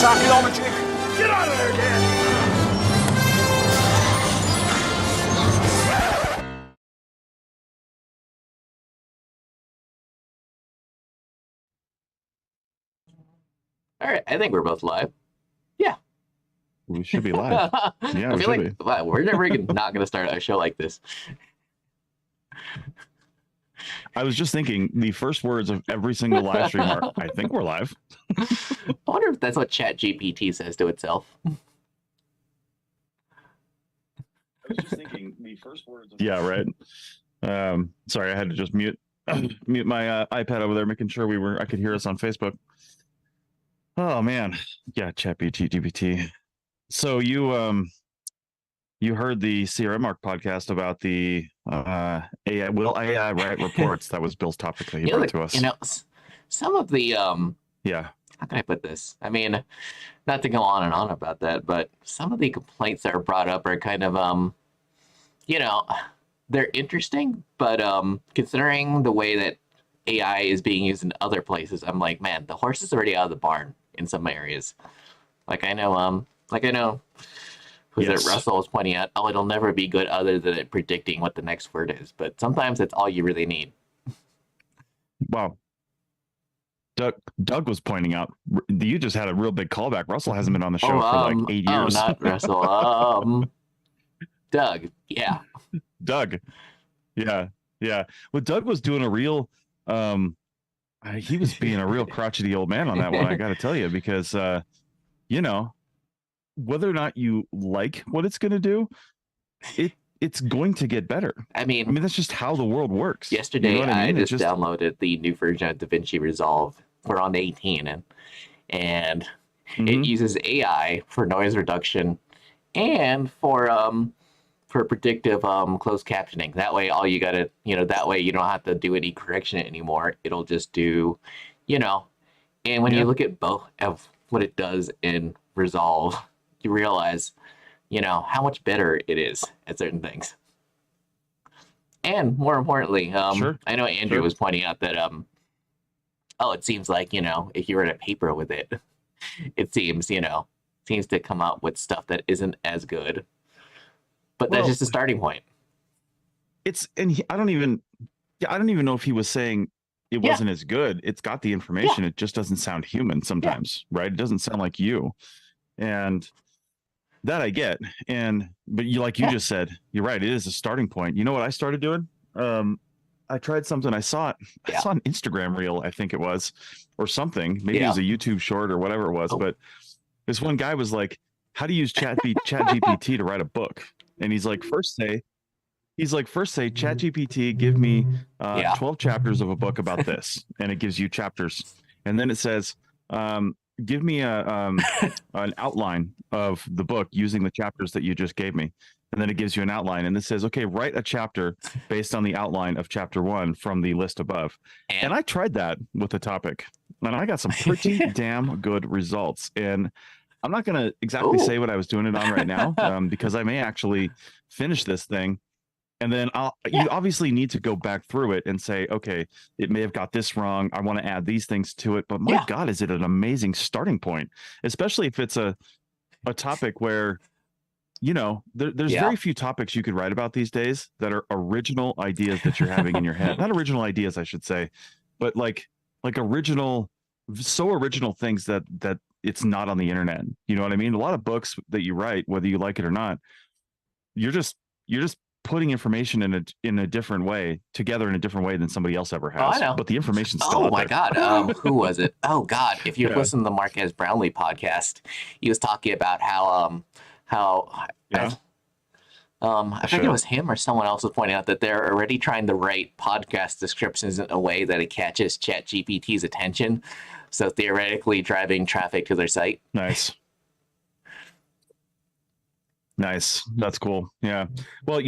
this archaeology. Get out of there, Dan. All right, I think we're both live. Yeah. We should be live. Yeah, I feel like wow, we're never not going to start a show like this. I was just thinking the first words of every single live stream are, I think we're live. I wonder if that's what ChatGPT says to itself. I was just thinking the first words of yeah, right. Sorry, I had to just mute my iPad over there, making sure I could hear us on Facebook. Oh man. Yeah, ChatGPT. So you heard the CRM Arc podcast about the AI write reports? That was Bill's topic that he brought to us. You know, some of the yeah. How can I put this? I mean, not to go on and on about that, but some of the complaints that are brought up are kind of you know, they're interesting, but considering the way that AI is being used in other places, I'm like, man, the horse is already out of the barn in some areas. Like I know who's it? Russell was pointing out, oh, it'll never be good other than it predicting what the next word is. But sometimes it's all you really need. Wow. Doug was pointing out, you just had a real big callback. Russell hasn't been on the show for like 8 years. Oh, not Russell. Doug. Yeah. Doug. Yeah. Yeah. Well, Doug was doing a real, he was being a real crotchety old man on that one. I got to tell you, because, you know, whether or not you like what it's going to do, it's going to get better. I mean, that's just how the world works. Yesterday, you know I just downloaded the new version of DaVinci Resolve for on 18, and it uses AI for noise reduction and for predictive closed captioning. That way, all you gotta, that way you don't have to do any correction anymore. It'll just do, and when you look at both of what it does in Resolve, you realize, how much better it is at certain things. And more importantly, I know Andrew was pointing out that, it seems like, if you were to paper with it, it seems to come out with stuff that isn't as good. But that's just a starting point. I don't even know if he was saying it wasn't as good. It's got the information. It just doesn't sound human sometimes, right? It doesn't sound like you. And that I get. But you just said, you're right. It is a starting point. You know what I started doing? I tried something. I saw an Instagram reel, I think it was, or something. Maybe it was a YouTube short or whatever it was. But this one guy was like, how to use ChatGPT to write a book. And he's like, first say, ChatGPT, give me 12 chapters of a book about this. And it gives you chapters. And then it says, give me an outline of the book using the chapters that you just gave me. And then it gives you an outline. And it says, okay, write a chapter based on the outline of chapter 1 from the list above. And I tried that with the topic. And I got some pretty damn good results. And I'm not going to exactly say what I was doing it on right now, because I may actually finish this thing. And then you obviously need to go back through it and say, okay, it may have got this wrong. I want to add these things to it. But my God, is it an amazing starting point, especially if it's a topic where, there's very few topics you could write about these days that are original ideas that you're having in your head. Not original ideas, I should say, but like original things that it's not on the internet. You know what I mean? A lot of books that you write, whether you like it or not, you're just putting information in a different way together in a different way than somebody else ever has. Oh, I know. But the information's still out there. God. Who was it? Oh God. If you listen to the Marquez Brownlee podcast, he was talking about how I think it was him or someone else was pointing out that they're already trying to write podcast descriptions in a way that it catches ChatGPT's attention. So theoretically driving traffic to their site. Nice. That's cool. Yeah. Well,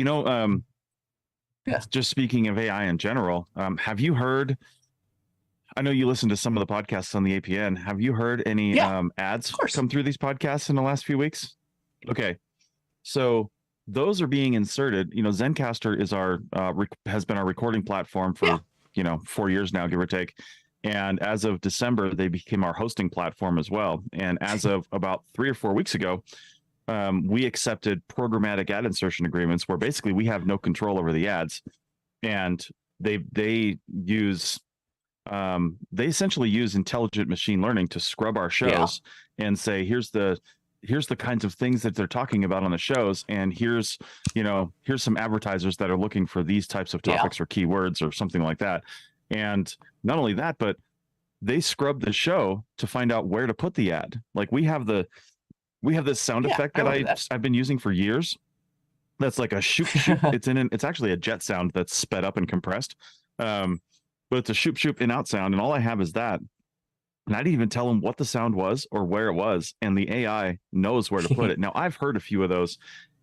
just speaking of AI in general, have you heard, I know you listen to some of the podcasts on the APN. Have you heard any ads come through these podcasts in the last few weeks? Okay. So those are being inserted. Zencaster is has been our recording platform for, 4 years now, give or take. And as of December, they became our hosting platform as well. And as of about 3 or 4 weeks ago, we accepted programmatic ad insertion agreements where basically we have no control over the ads, and they use they essentially use intelligent machine learning to scrub our shows and say, here's the kinds of things that they're talking about on the shows, and here's some advertisers that are looking for these types of topics or keywords or something like that. And not only that, but they scrub the show to find out where to put the ad. Like we have this sound effect that I've been using for years. That's like a shoop shoop. It's actually a jet sound that's sped up and compressed. But it's a shoop shoop in out sound, and all I have is that. And I didn't even tell them what the sound was or where it was, and the AI knows where to put it. Now I've heard a few of those,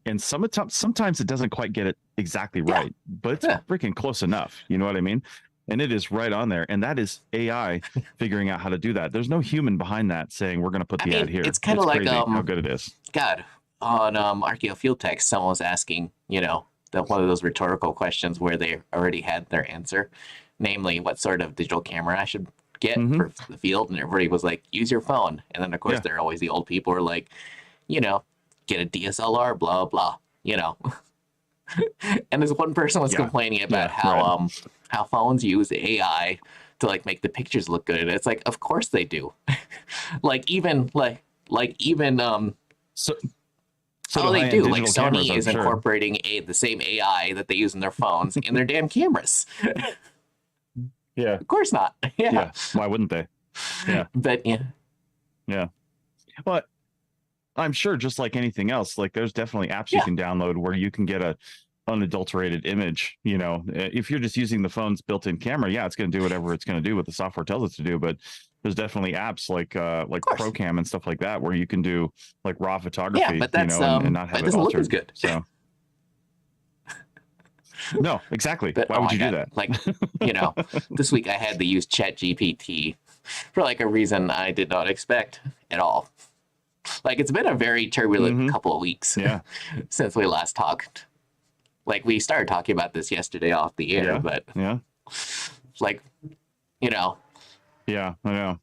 and sometimes it doesn't quite get it exactly right, but it's freaking close enough. You know what I mean? And it is right on there, and that is AI figuring out how to do that. There's no human behind that saying we're going to put the ad here. It's kind of like how good it is. God, on Archaeo Field Text, someone was asking, one of those rhetorical questions where they already had their answer, namely what sort of digital camera I should get for the field, and everybody was like, use your phone. And then of course there are always the old people who are like, get a DSLR, blah blah, and this one person was complaining about how phones use AI to like make the pictures look good. And it's like, of course they do. even they do. Like Sony is incorporating the same AI that they use in their phones in their damn cameras. Yeah. Of course not. Yeah. Why wouldn't they? Yeah. But yeah. But I'm sure just like anything else, like there's definitely apps you can download where you can get a unadulterated image. If you're just using the phone's built-in camera, it's going to do whatever it's going to do what the software tells it to do. But there's definitely apps like ProCam and stuff like that where you can do like raw photography, but that's, and not have it it doesn't altered. look as good. So no, exactly. But, why would you do that? Like, this week I had to use ChatGPT for like a reason I did not expect at all. Like, it's been a very turbulent couple of weeks since we last talked. Like, we started talking about this yesterday off the air, but like, Yeah, I know.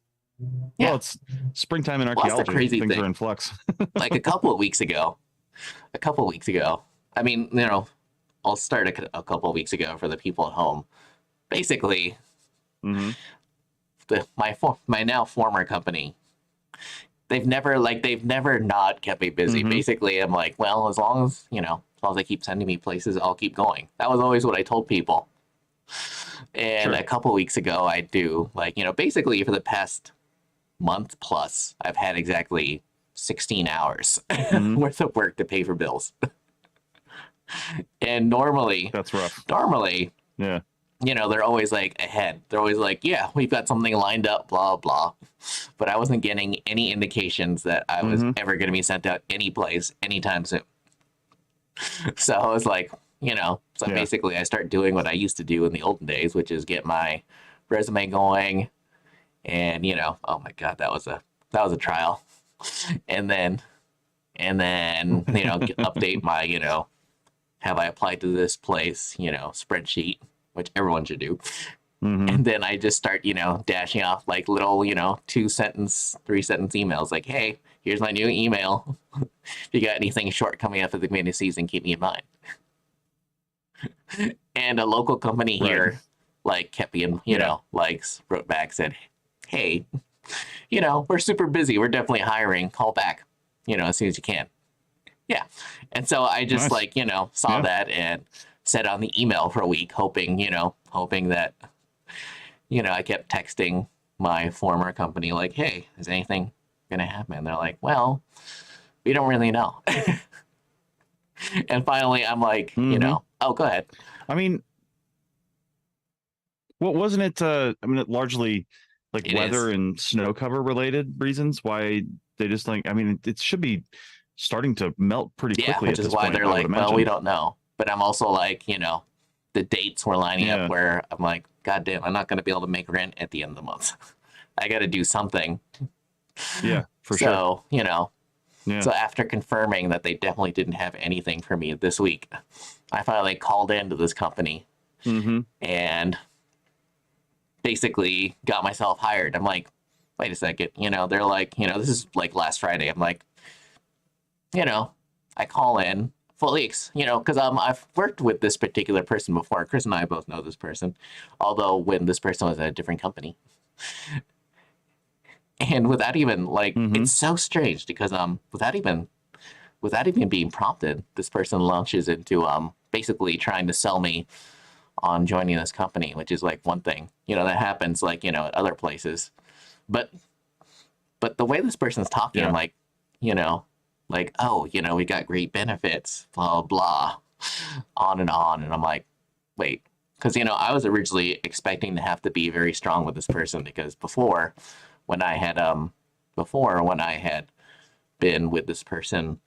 Well, it's springtime in archaeology. That's the crazy Things thing. are in flux. Like a couple of weeks ago, I mean, I'll start a couple of weeks ago for the people at home. Basically, my now former company, they've never not kept me busy. Basically, I'm like, well, as long as they keep sending me places, I'll keep going. That was always what I told people. And a couple of weeks ago, I do basically for the past month plus, I've had exactly 16 hours worth of work to pay for bills. And normally, that's rough. Normally, they're always like ahead. They're always like, yeah, we've got something lined up, blah, blah. But I wasn't getting any indications that I was ever going to be sent out any place anytime soon. So I was like, basically I start doing what I used to do in the olden days, which is get my resume going. And, oh my God, that was a trial. And then, update my, have I applied to this place, spreadsheet, which everyone should do. And then I just start, dashing off like little, 2-sentence, 3-sentence emails like, hey, here's my new email. If you got anything short coming up at the beginning of the season, keep me in mind. And a local company here, kept me in, wrote back, said, hey, we're super busy. We're definitely hiring. Call back, as soon as you can. Yeah. And so I just saw that and sat on the email for a week, hoping that, I kept texting my former company like, hey, is anything going to happen? And they're like, well, we don't really know. And finally I'm like, oh, go ahead. I mean, what wasn't it? It largely like weather and snow cover related reasons why they just it should be starting to melt pretty quickly. Which is why they're like, well, we don't know. But I'm also like, the dates were lining up where I'm like, God damn, I'm not going to be able to make rent at the end of the month. I got to do something. Yeah, for sure. So, so after confirming that they definitely didn't have anything for me this week, I finally called into this company and basically got myself hired. I'm like, wait a second, they're like, this is like last Friday. I'm like, I call in fully, because I've worked with this particular person before. Chris and I both know this person, although when this person was at a different company. And without even like, it's so strange because without even being prompted, this person launches into basically trying to sell me on joining this company, which is like one thing, that happens like, at other places. But the way this person's talking, I'm like, like, oh, we got great benefits, blah, blah, on. And I'm like, wait, because, I was originally expecting to have to be very strong with this person because before when I had been with this person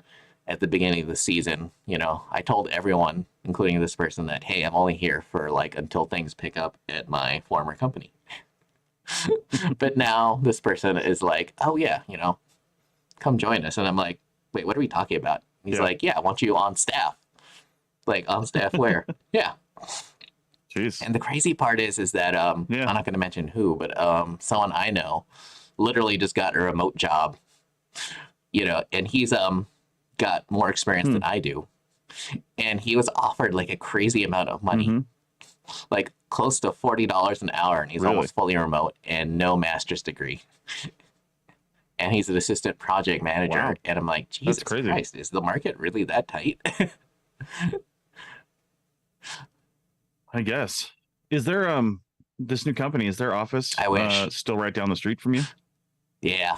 at the beginning of the season, I told everyone, including this person, that, hey, I'm only here for like until things pick up at my former company. But now this person is like, oh yeah, come join us. And I'm like, wait, what are we talking about? He's like, yeah, I want you on staff. Like, on staff where? Yeah. Jeez. And the crazy part is that I'm not going to mention who, but someone I know literally just got a remote job, and he's got more experience than I do. And he was offered like a crazy amount of money, like close to $40 an hour, and he's almost fully remote and no master's degree. And he's an assistant project manager. Wow. And I'm like, Jesus Christ, is the market really that tight? I guess. Is there this new company, is their office still right down the street from you? Yeah.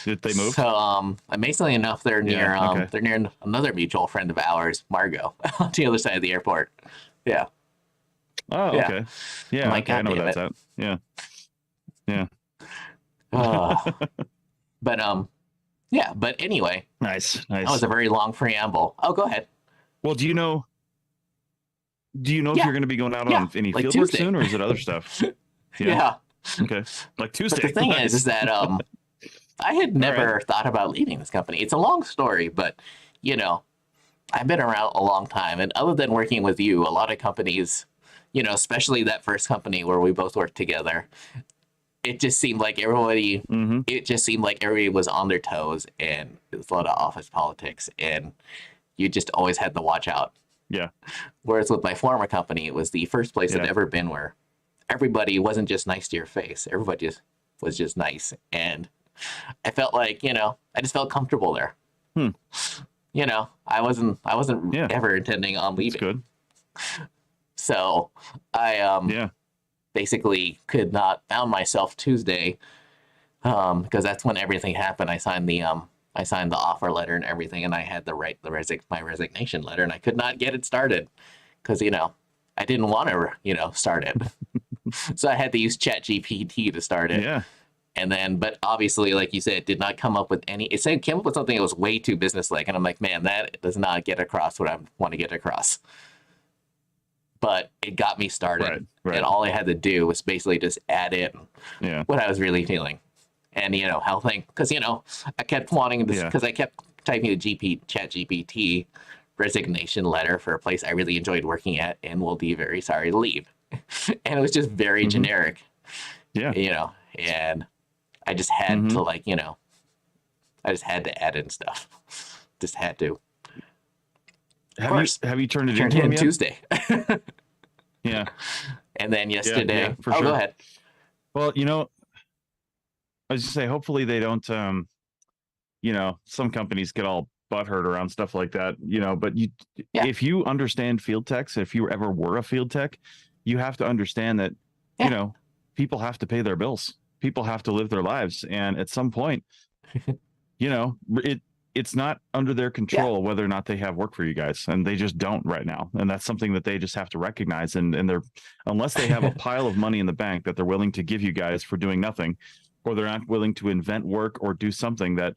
Did they move? So amazingly enough, they're near they're near another mutual friend of ours, Margot, on the other side of the airport. Yeah. Oh, yeah. Okay. Yeah, like, I know where that's at. Yeah. Yeah. But yeah, but anyway. Nice. That was a very long preamble. Oh, go ahead. Well, do you know if you're going to be going out on any field work soon, or is it other stuff? Yeah. Okay. Like Tuesday. But the thing is that I had never thought about leaving this company. It's a long story, but I've been around a long time, and other than working with you, a lot of companies, especially that first company where we both worked together, it just seemed like everybody was on their toes, and it was a lot of office politics, and you just always had to watch out. Yeah. Whereas with my former company, it was the first place I'd ever been where everybody wasn't just nice to your face. Everybody was just nice. And I felt like, I just felt comfortable there. I wasn't ever intending on leaving. That's good. So I basically could not found myself Tuesday because that's when everything happened. I signed the offer letter and everything, and I had to write my resignation letter, and I could not get it started because I didn't want to start it. So I had to use ChatGPT to start it. Yeah. And then, but obviously, like you said, it did not come up with it came up with something that was way too businesslike. And I'm like, man, that does not get across what I want to get across. But it got me started. Right. And all I had to do was basically just add in what I was really feeling. And, how because, I kept wanting this, because I kept typing the ChatGPT resignation letter for a place I really enjoyed working at and will be very sorry to leave. And it was just very generic. Yeah. And I just had to I just had to add in stuff. Just had to. Have you turned it in yet? Tuesday? Yeah. And then yesterday. Yeah, for sure. Go ahead. Well, I was just say, hopefully they don't, some companies get all butthurt around stuff like that, but if you understand field techs, if you ever were a field tech, you have to understand that, people have to pay their bills. People have to live their lives. And at some point, it's not under their control whether or not they have work for you guys, and they just don't right now. And that's something that they just have to recognize. And they're, unless they have a pile of money in the bank that they're willing to give you guys for doing nothing, or they're not willing to invent work or do something that,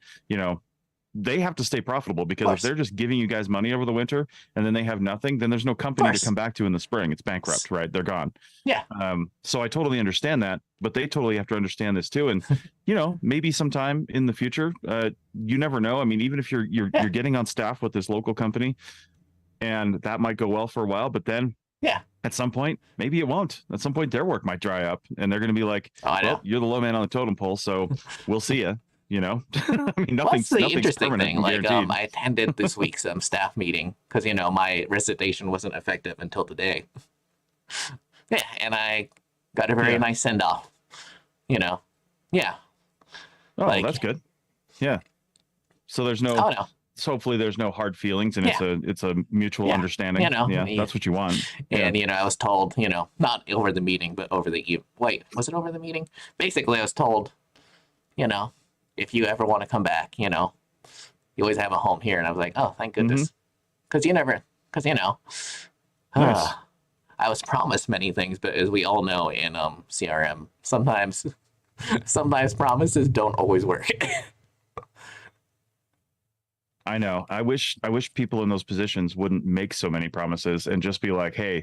they have to stay profitable, because if they're just giving you guys money over the winter and then they have nothing, then there's no company to come back to in the spring. It's bankrupt, right? They're gone. Yeah. So I totally understand that, but they totally have to understand this too. And, maybe sometime in the future, you never know. I mean, even if you're getting on staff with this local company, and that might go well for a while, but then At some point, maybe it won't. At some point, their work might dry up, and they're going to be like, "Well, you're the low man on the totem pole, so we'll see you." You know, I mean, Well, that's the nothing's interesting permanent thing. and Like, guaranteed. I attended this week's staff meeting because my recitation wasn't effective until today. Yeah, and I got a very nice send off. Yeah. Oh, like, that's good. Yeah. So there's no. Oh no. So hopefully there's no hard feelings, and it's a mutual understanding. That's what you want. And I was told, not over the meeting, but over the wait, was it over the meeting? Basically, I was told, if you ever want to come back, you always have a home here. And I was like, oh, thank goodness, because Nice. I was promised many things, but as we all know in CRM, sometimes promises don't always work. I know. I wish people in those positions wouldn't make so many promises and just be like, "Hey,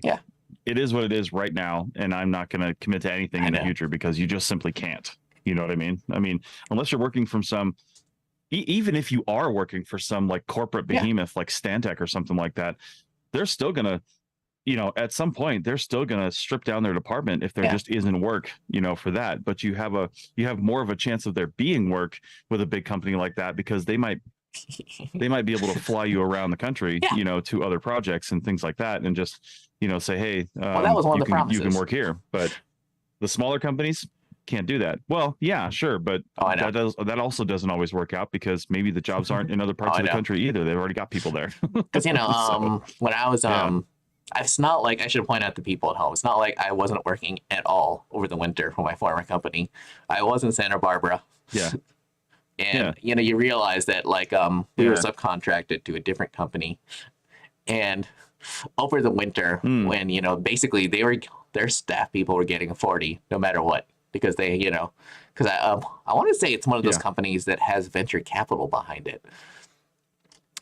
it is what it is right now, and I'm not going to commit to anything in the future because you just simply can't." You know what I mean? I mean, unless you're working from some, even if you are working for some like corporate behemoth like Stantec or something like that, they're still gonna, at some point they're still gonna strip down their department if there just isn't work, for that. But you have more of a chance of there being work with a big company like that because they might be able to fly you around the country, to other projects and things like that, and just, say, hey, well, that was one of the promises. You can work here. But the smaller companies can't do that. Well, yeah, sure, but that also doesn't always work out because maybe the jobs aren't in other parts of the country either. They've already got people there. Because when I was it's not like I should point out to people at home. It's not like I wasn't working at all over the winter for my former company. I was in Santa Barbara. Yeah. And you realize that we were subcontracted to a different company, and over the winter when basically their staff people were getting 40 no matter what because they because I want to say it's one of those companies that has venture capital behind it.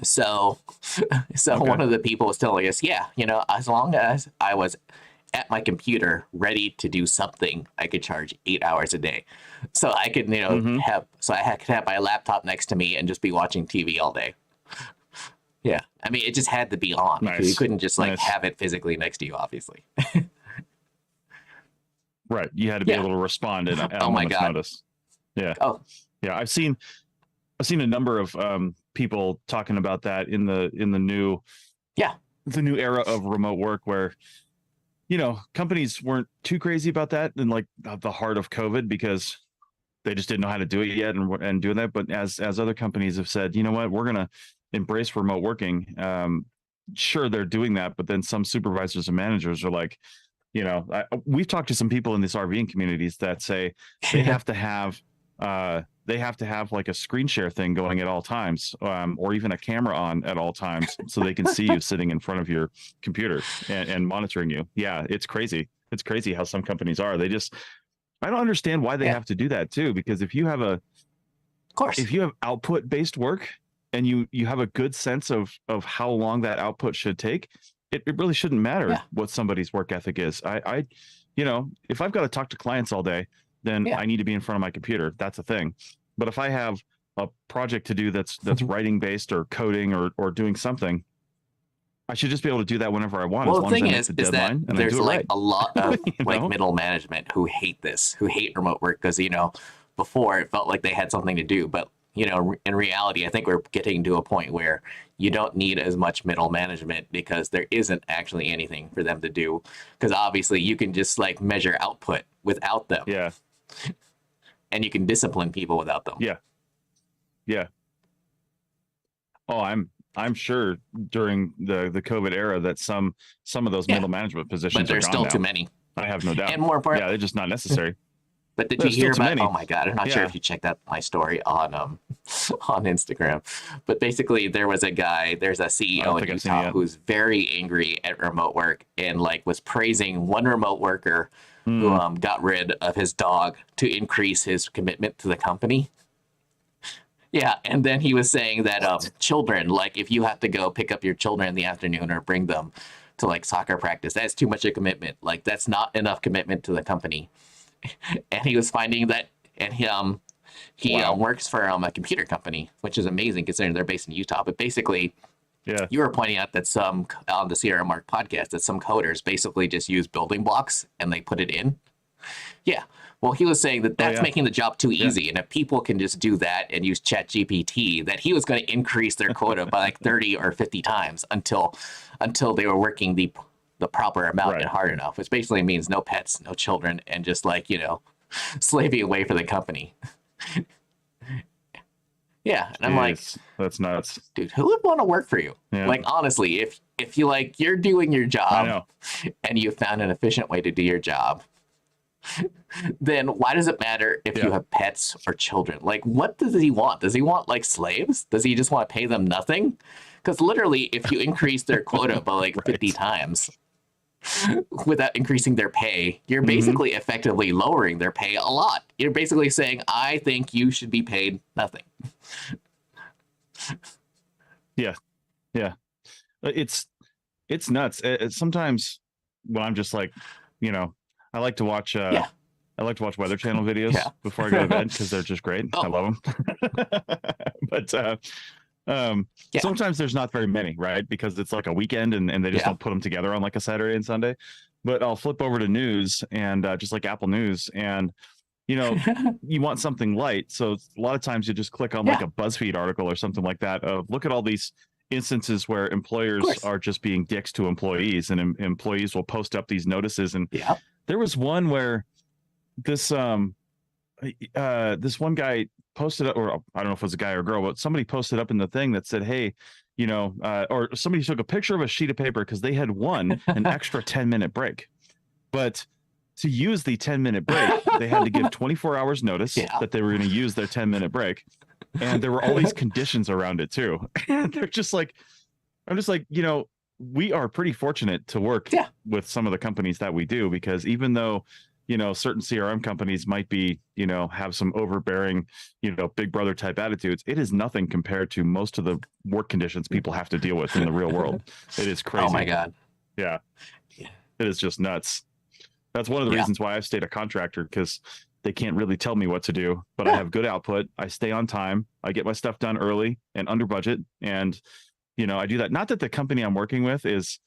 So one of the people was telling us, as long as I was at my computer ready to do something, I could charge 8 hours a day. So I could, could have my laptop next to me and just be watching TV all day. Yeah. I mean, it just had to be on. Nice. You couldn't just have it physically next to you, obviously. Right. You had to be able to respond at a moment's notice. Yeah. Oh. Yeah. I've seen a number of people talking about that in the new era of remote work where companies weren't too crazy about that in like the heart of COVID because they just didn't know how to do it yet and doing that. But as other companies have said, you know what, we're going to embrace remote working. Sure, they're doing that, but then some supervisors and managers are like, we've talked to some people in these RVing communities that say they have to have like a screen share thing going at all times, or even a camera on at all times so they can see you sitting in front of your computer and monitoring you. Yeah, it's crazy. It's crazy how some companies are. I don't understand why they have to do that too, because if you have output based work and you have a good sense of how long that output should take, it really shouldn't matter what somebody's work ethic is. I if I've got to talk to clients all day, then I need to be in front of my computer. That's a thing. But if I have a project to do that's writing based or coding or doing something, I should just be able to do that whenever I want. Well, as long the thing as I is that there's a lot of know? middle management who hate remote work because before it felt like they had something to do, but in reality, I think we're getting to a point where you don't need as much middle management because there isn't actually anything for them to do. Because obviously, you can just measure output without them. Yeah. And you can discipline people without them. Yeah. Yeah. Oh, I'm sure during the COVID era that some of those middle management positions but there's are gone still now. too many. I have no doubt. And more important, they're just not necessary. But did There's you hear still too about? many. Oh my God! I'm not sure if you checked out my story on Instagram, but basically there's a CEO in Utah who's very angry at remote work and was praising one remote worker who got rid of his dog to increase his commitment to the company. Yeah, and then he was saying that children, if you have to go pick up your children in the afternoon or bring them to soccer practice, that's too much of a commitment. That's not enough commitment to the company. And he was finding that, and he works for a computer company, which is amazing considering they're based in Utah. But basically, Yeah. You were pointing out that some on the Sierra Mark podcast that some coders basically just use building blocks and they put it in. Yeah. Well, he was saying that that's making the job too easy, and if people can just do that and use ChatGPT, that he was going to increase their quota by like 30 or 50 times until they were working the proper amount and hard enough, which basically means no pets, no children, and just like, you know, slaving away for the company. Yeah, and I'm like, that's nuts, dude. Who would want to work for you? Yeah. Like, honestly, if you like you're doing your I job know. and you found an efficient way to do your job, then why does it matter if you have pets or children? Like, what does he want? Does he want like slaves? Does he just want to pay them nothing? Because literally, if you increase their quota by like 50 times without increasing their pay, you're basically effectively lowering their pay a lot. You're basically saying, I think you should be paid nothing. Yeah. It's nuts. Sometimes when I'm just like, you know, I like to watch Weather Channel videos before I go to bed because they're just great. I love them. But sometimes there's not very many, right? Because it's like a weekend and they just don't put them together on like a Saturday and Sunday. But I'll flip over to news and just like Apple News, and you know, you want something light. So a lot of times you just click on like a BuzzFeed article or something like that. Look at all these instances where employers are just being dicks to employees, and employees will post up these notices. And there was one where this this one guy posted up, or I don't know if it was a guy or a girl, but somebody posted up in the thing that said, hey, you know, or somebody took a picture of a sheet of paper because they had won an extra 10-minute break. But to use the 10-minute break, they had to give 24 hours notice that they were going to use their 10-minute break. And there were all these conditions around it too. And they're just like, I'm just like, you know, we are pretty fortunate to work with some of the companies that we do, because even though, you know, certain CRM companies might be, you know, have some overbearing, you know, big brother type attitudes, it is nothing compared to most of the work conditions people have to deal with in the real world. It is crazy. Oh my God. Yeah. It is just nuts. That's one of the reasons why I've stayed a contractor, because they can't really tell me what to do, but I have good output. I stay on time. I get my stuff done early and under budget. And, you know, I do that. Not that the company I'm working with is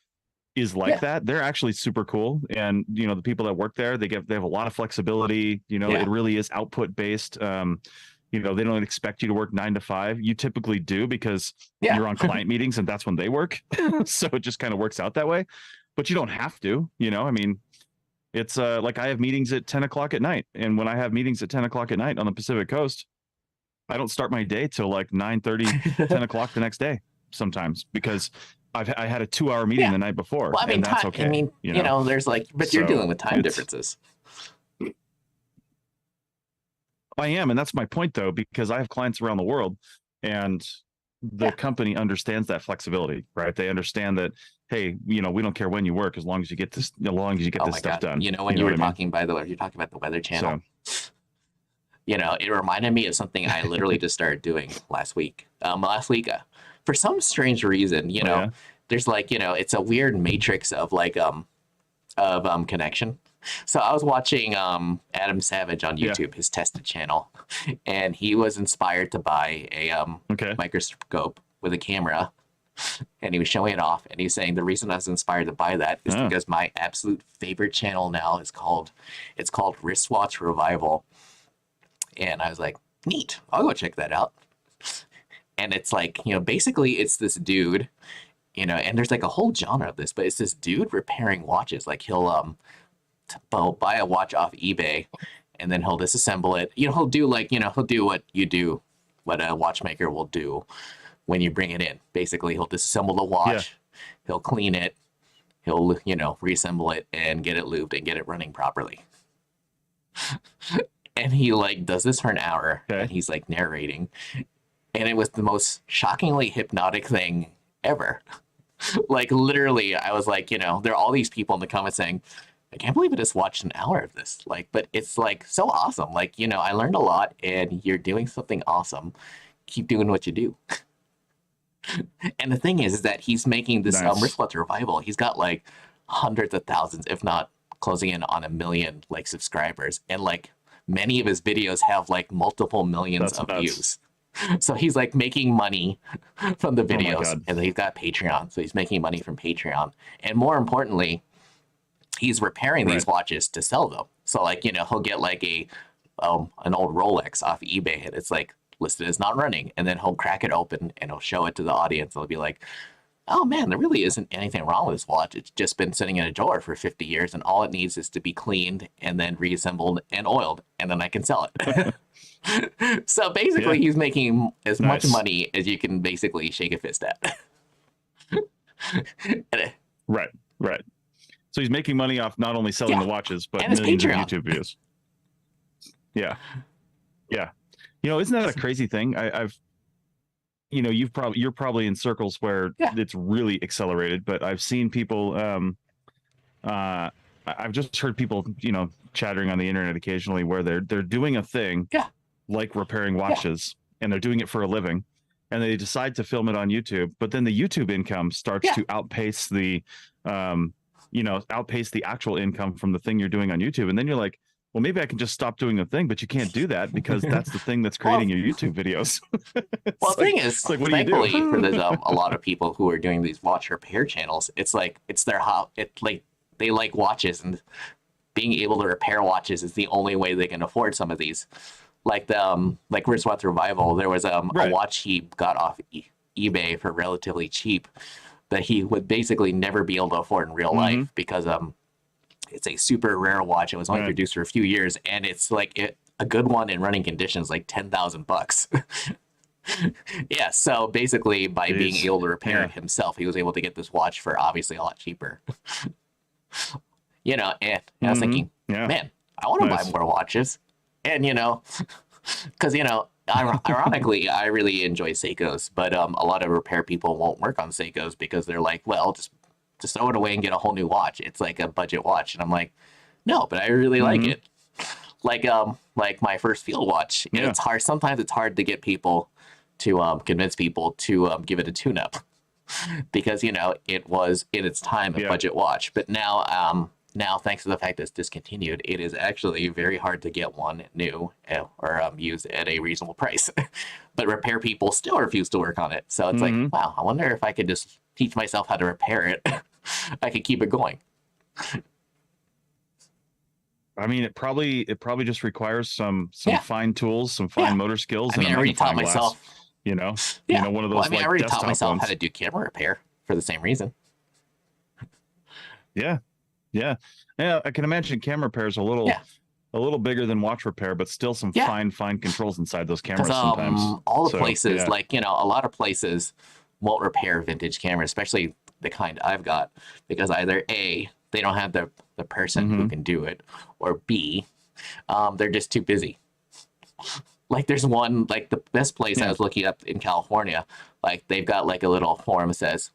like that. They're actually super cool. And, you know, the people that work there, they have a lot of flexibility. You know, it really is output based. You know, they don't expect you to work 9 to 5. You typically do, because you're on client meetings and that's when they work. So it just kind of works out that way, but you don't have to, you know, I mean, it's like I have meetings at 10 o'clock at night. And when I have meetings at 10 o'clock at night on the Pacific Coast, I don't start my day till like 9:30, 10 o'clock the next day sometimes, because I had a 2-hour meeting the night before. Well, I mean, and that's okay. I mean, you know, there's like, but you're dealing with time differences. I am. And that's my point though, because I have clients around the world, and the company understands that flexibility, right? They understand that, hey, you know, we don't care when you work, as long as you get this, stuff done. You know, when you were talking, by the way, you're talking about the Weather Channel. So, you know, it reminded me of something I literally just started doing last week. For some strange reason, you know, there's like, you know, it's a weird matrix of like connection. So I was watching Adam Savage on YouTube, his tested channel, and he was inspired to buy a microscope with a camera, and he was showing it off, and he's saying the reason I was inspired to buy that is because my absolute favorite channel now is called Wristwatch Revival. And I was like, neat, I'll go check that out. And it's like, you know, basically it's this dude, you know, and there's like a whole genre of this, but it's this dude repairing watches. Like he'll buy a watch off eBay, and then he'll disassemble it. You know, he'll do like, you know, he'll do what a watchmaker will do when you bring it in. Basically, he'll disassemble the watch, he'll clean it, he'll, you know, reassemble it and get it lubed and get it running properly. And he like does this for an hour, and he's like narrating, and it was the most shockingly hypnotic thing ever. Like literally, I was like, you know, there are all these people in the comments saying, I can't believe I just watched an hour of this. Like, but it's like so awesome. Like, you know, I learned a lot, and you're doing something awesome. Keep doing what you do. And the thing is that he's making this wristwatch revival. He's got like hundreds of thousands, if not closing in on 1 million like subscribers, and like many of his videos have like multiple millions of views. So he's like making money from the Oh my videos, God. and then he's got Patreon, so he's making money from Patreon, and more importantly, he's repairing these Right. watches to sell them. So like, you know, he'll get like an old Rolex off eBay, and it's like listed as not running, and then he'll crack it open and he'll show it to the audience. They'll be like, oh man, there really isn't anything wrong with this watch. It's just been sitting in a drawer for 50 years, and all it needs is to be cleaned and then reassembled and oiled, and then I can sell it. So basically, he's making as much money as you can basically shake a fist at. Right, right. So he's making money off not only selling the watches, but and his millions of Patreon. YouTube views. Yeah, yeah. You know, isn't that a crazy thing? I've, you know, you're probably in circles where it's really accelerated, but I've seen people. I've just heard people, you know, chattering on the internet occasionally where they're doing a thing, like repairing watches, and they're doing it for a living, and they decide to film it on YouTube, but then the YouTube income starts to outpace the, you know, outpace the actual income from the thing you're doing on YouTube, and then you're like, well, maybe I can just stop doing the thing, but you can't do that because that's the thing that's creating your YouTube videos. Well, the thing is, like, what thankfully do you do? for the, a lot of people who are doing these watch repair channels, it's like it's their like they like watches, and being able to repair watches is the only way they can afford some of these. Like the like Wristwatch Revival, there was a watch he got off eBay for relatively cheap that he would basically never be able to afford in real life because it's a super rare watch. It was only produced for a few years, and it's like a good one in running conditions, like $10,000. Yeah, so basically by being able to repair it himself, he was able to get this watch for obviously a lot cheaper. You know, and I was thinking, man, I want to buy more watches. And, you know, because, you know, ironically, I really enjoy Seikos, but a lot of repair people won't work on Seikos because they're like, well, just throw it away and get a whole new watch. It's like a budget watch. And I'm like, no, but I really like it. Like my first field watch. It's hard. Sometimes it's hard to get people to convince people to give it a tune-up because, you know, it was in its time a budget watch. But now, thanks to the fact that it's discontinued, it is actually very hard to get one new or used at a reasonable price. But repair people still refuse to work on it. So it's like, wow, I wonder if I could just teach myself how to repair it. I could keep it going. I mean, it probably just requires some fine tools, some fine motor skills. I mean, I already taught myself. You know, one of those. I mean, I already taught myself ones. how to do camera repair for the same reason. Yeah. I can imagine camera repair is a little bigger than watch repair, but still some fine controls inside those cameras sometimes. All the places, like, you know, a lot of places won't repair vintage cameras, especially the kind I've got, because either A, they don't have the person who can do it, or B, they're just too busy. Like there's one, like the best place I was looking up in California, like they've got like a little forum that says,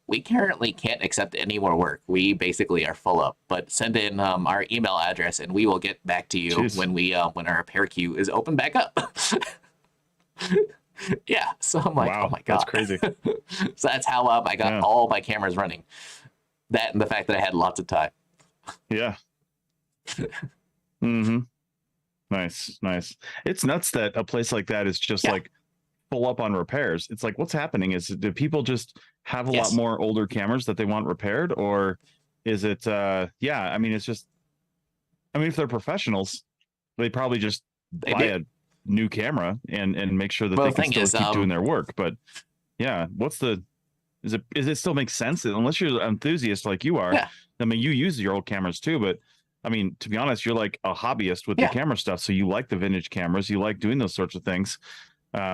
we currently can't accept any more work. We basically are full up, but send in our email address and we will get back to you when when our repair queue is open back up. Yeah, so I'm like, oh my God. That's crazy. So that's how I got all my cameras running. That and the fact that I had lots of time. Yeah. Nice. It's nuts that a place like that is just like full up on repairs. It's like, what's happening? Do people just have a lot more older cameras that they want repaired, or is it I mean, it's just, I mean, if they're professionals, they probably just buy a new camera and make sure that they can still keep doing their work. But is it still makes sense unless you're an enthusiast like you are? I mean, you use your old cameras too, but I mean, to be honest, you're like a hobbyist with the camera stuff. So you like the vintage cameras, you like doing those sorts of things.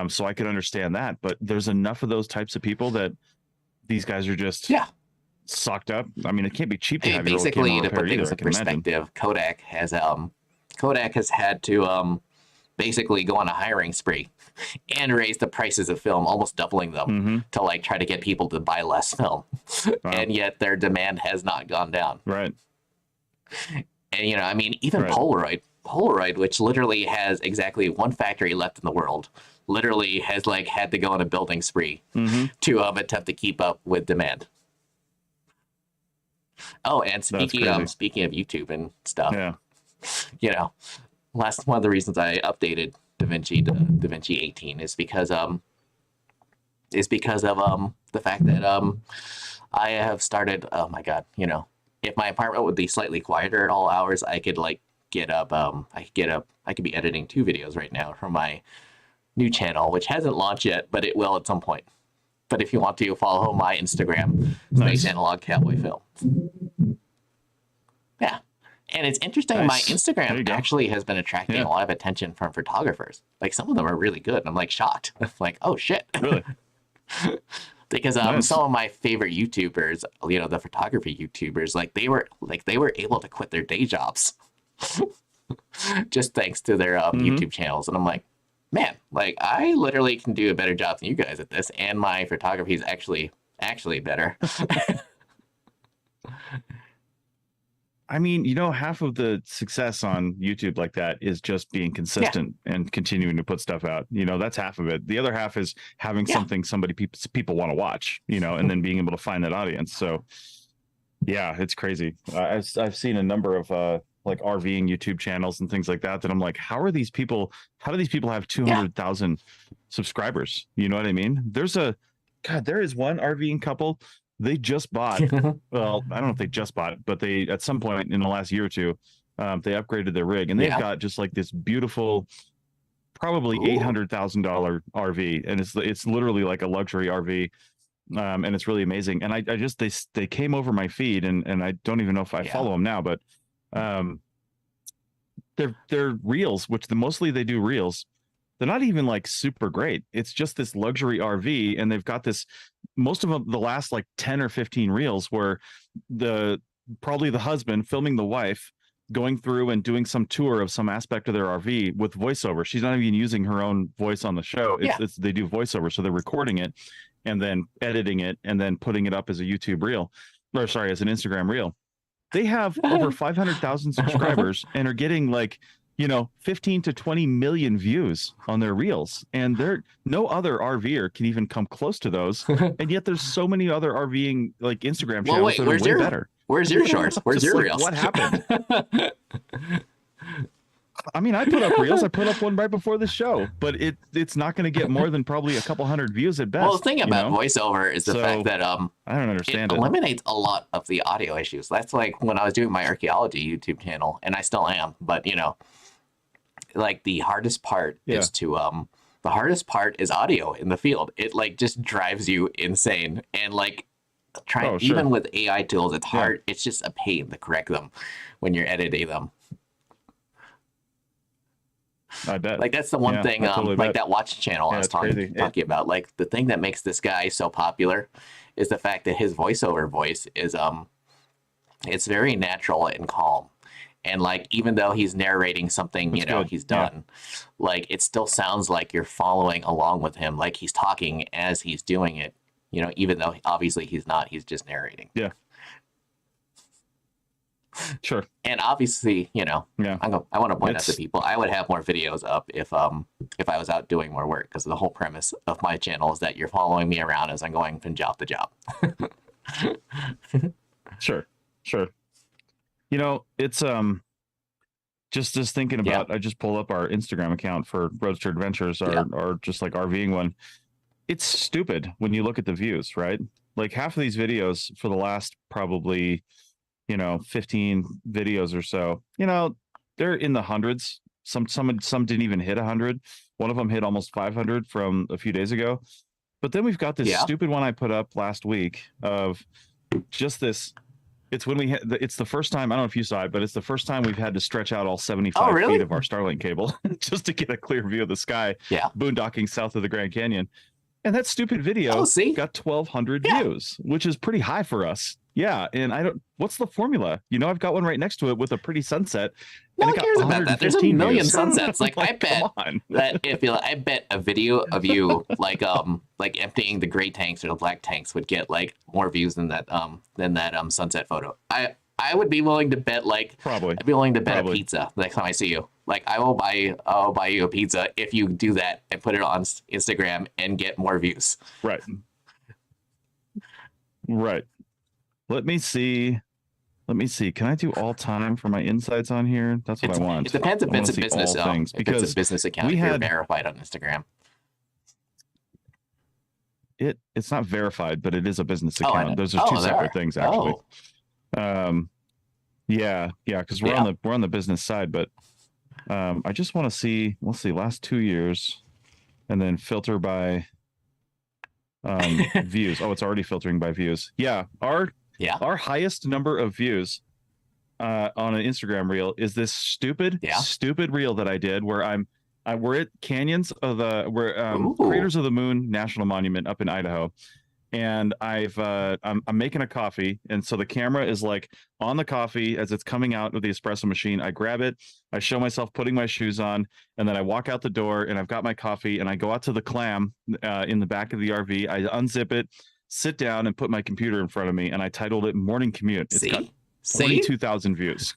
So I could understand that, but there's enough of those types of people that these guys are just sucked up. I mean, it can't be cheap to have your old camera repaired to put things either, in perspective, Kodak has had to basically go on a hiring spree and raise the prices of film, almost doubling them to like try to get people to buy less film. And yet their demand has not gone down. Right. And, you know, I mean, even Polaroid, which literally has exactly one factory left in the world, literally has like had to go on a building spree to attempt to keep up with demand. Oh, and speaking of YouTube and stuff, you know, one of the reasons I updated DaVinci to DaVinci 18 is because of the fact that I have started. Oh my god, you know, if my apartment would be slightly quieter at all hours, I could like get up. I could be editing 2 videos right now for my new channel, which hasn't launched yet, but it will at some point. But if you want to follow my Instagram, Space Analog Cowboy Film. Yeah. And it's interesting, my Instagram actually has been attracting a lot of attention from photographers. Like some of them are really good. I'm like shocked. Like, oh shit. Really? Because some of my favorite YouTubers, you know, the photography YouTubers, like they were able to quit their day jobs just thanks to their YouTube channels. And I'm like, man, like I literally can do a better job than you guys at this, and my photography is actually better. I mean, you know, half of the success on YouTube like that is just being consistent and continuing to put stuff out. You know, that's half of it. The other half is having something people want to watch, you know, and then being able to find that audience. So yeah, it's crazy. I've seen a number of like RVing YouTube channels and things like that I'm like, how do these people have 200,000 subscribers? You know what I mean? There is one RVing couple. They just bought, well, I don't know if they just bought, but they, at some point in the last year or two, they upgraded their rig, and they've got just like this beautiful, probably $800,000 RV. And it's literally like a luxury RV. And it's really amazing. And I just, they came over my feed, and I don't even know if I follow them now, but they're reels, which mostly they do reels. They're not even like super great. It's just this luxury RV, and they've got this, most of them, the last like 10 or 15 reels where probably the husband filming the wife going through and doing some tour of some aspect of their RV with voiceover. She's not even using her own voice on the show. They do voiceover. So they're recording it and then editing it and then putting it up as a YouTube reel, or sorry, as an Instagram reel. They have over 500,000 subscribers and are getting like, you know, 15 to 20 million views on their reels, and no other RVer can even come close to those. And yet there's so many other RVing like Instagram channels that are way better. Where's your shorts? Where's your reels? What happened? I mean, I put up reels. I put up one right before the show, but it's not going to get more than probably a couple hundred views at best. Well, the thing about voiceover is the fact that I don't understand it eliminates a lot of the audio issues. That's like when I was doing my archaeology YouTube channel, and I still am, but you know, like the hardest part is the hardest part is audio in the field. It like just drives you insane, and like even with AI tools, it's hard. It's just a pain to correct them when you're editing them. I bet. Like that's the one thing, totally like that watch channel I was talking about. Like the thing that makes this guy so popular is the fact that his voiceover voice is it's very natural and calm. And like even though he's narrating something, you know, he's done, like it still sounds like you're following along with him, like he's talking as he's doing it, you know, even though obviously he's not, he's just narrating. Yeah. Sure. And obviously, you know, I want to point out to people, I would have more videos up if I was out doing more work, because the whole premise of my channel is that you're following me around as I'm going from job to job. Sure. You know, it's just thinking about, I just pulled up our Instagram account for Roadster Adventures, our just like RVing one. It's stupid when you look at the views, right? Like half of these videos for the last probably, you know, 15 videos or so, you know, they're in the hundreds. Some didn't even hit 100. One of them hit almost 500 from a few days ago. But then we've got this stupid one I put up last week of just this. It's when it's the first time, I don't know if you saw it, but it's the first time we've had to stretch out all 75 feet of our Starlink cable just to get a clear view of the sky, boondocking south of the Grand Canyon. And that stupid video got 1,200 views, which is pretty high for us. Yeah, and what's the formula? You know, I've got one right next to it with a pretty sunset. No one cares about that. There's a million sunsets. Like I bet I bet a video of you like emptying the gray tanks or the black tanks would get like more views than that sunset photo. I would be willing to bet I'd be willing to bet a pizza next time I see you. Like I'll buy you a pizza if you do that and put it on Instagram and get more views. Right. Let me see Let me see. Can I do all time for my insights on here? That's what I want. It depends if it's a business. Things, if it's a business account, if you're verified on Instagram. It's not verified, but it is a business account. Those are two separate things, actually. Yeah, because we're on the business side, but I just want to see. Let's see, last 2 years, and then filter by views. Oh, it's already filtering by views. Yeah, our highest number of views on an Instagram reel is this stupid reel that I did where we're at Canyons of the Craters of the Moon National Monument up in Idaho, and I'm making a coffee, and so the camera is like on the coffee as it's coming out of the espresso machine. I grab it, I show myself putting my shoes on, and then I walk out the door, and I've got my coffee, and I go out to the clam in the back of the RV. I unzip it, sit down, and put my computer in front of me, and I titled it "Morning Commute." It's got 22,000 views.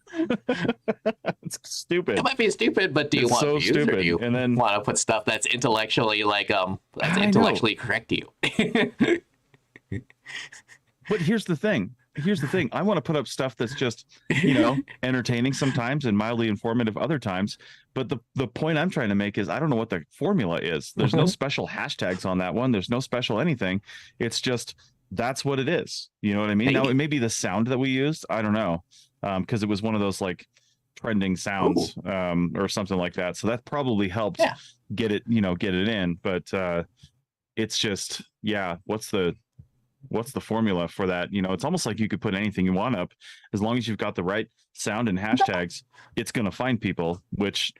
It's stupid. It might be stupid, but do you want views, stupid. Or do you want to put stuff that's intellectually correct to you? But here's the thing. I want to put up stuff that's just, entertaining sometimes and mildly informative other times. But the point I'm trying to make is I don't know what the formula is. There's no special hashtags on that one. There's no special anything. It's just that's what it is. You know what I mean? Now, it may be the sound that we used. I don't know. Because it was one of those like trending sounds or something like that. So that probably helped get it in. But it's just, what's the formula for that? It's almost like you could put anything you want up as long as you've got the right sound and hashtags. It's going to find people, which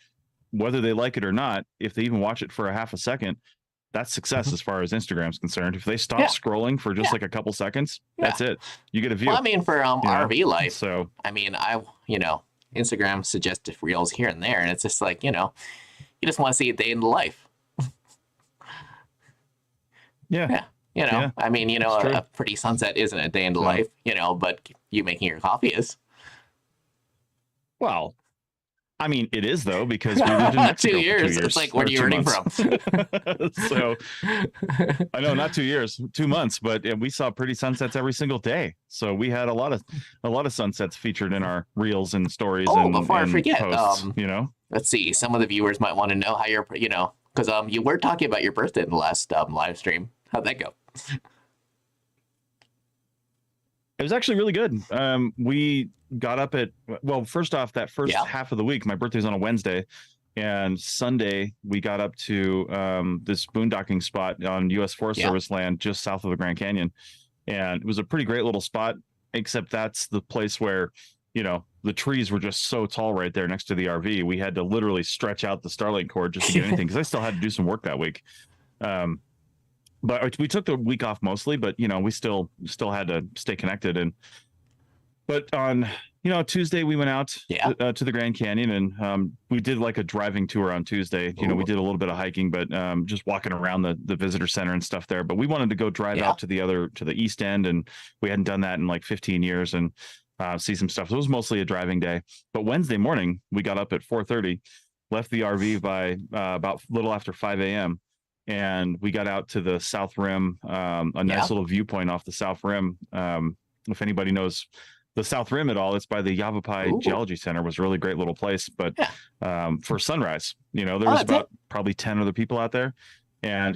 whether they like it or not, if they even watch it for a half a second, that's success as far as Instagram's concerned. If they stop scrolling for just like a couple seconds, that's it. You get a view. Well, I mean, for RV life, so I mean, Instagram suggests reels here and there, and it's just like, you just want to see a day in the life. I mean, a pretty sunset isn't a day in the life, but you making your coffee is. Well, I mean, it is though, because we lived in Mexico 2 years. For 2 years. It's like, where are you earning from? So, I know, not 2 years, 2 months, but we saw pretty sunsets every single day. So we had a lot of sunsets featured in our reels and stories. Before I forget, posts, let's see. Some of the viewers might want to know how you're, because you were talking about your birthday in the last live stream. How'd that go? It was actually really good. We got up at, first off, that first half of the week, my birthday's on a Wednesday, and Sunday we got up to this boondocking spot on U.S. Forest Service land just south of the Grand Canyon. And it was a pretty great little spot, except that's the place where, the trees were just so tall right there next to the RV. We had to literally stretch out the Starlink cord just to get anything, because I still had to do some work that week. But we took the week off mostly, but we still had to stay connected. But on Tuesday we went out to the Grand Canyon, and we did like a driving tour on Tuesday. We did a little bit of hiking, but just walking around the visitor center and stuff there. But we wanted to go drive out to the east end, and we hadn't done that in like 15 years, and see some stuff. So it was mostly a driving day. But Wednesday morning we got up at 4:30, left the RV by about a little after 5 a.m. and we got out to the South Rim, a nice little viewpoint off the South Rim. If anybody knows the South Rim at all, it's by the Yavapai Geology Center. It was a really great little place. But for sunrise, there was about probably 10 other people out there, and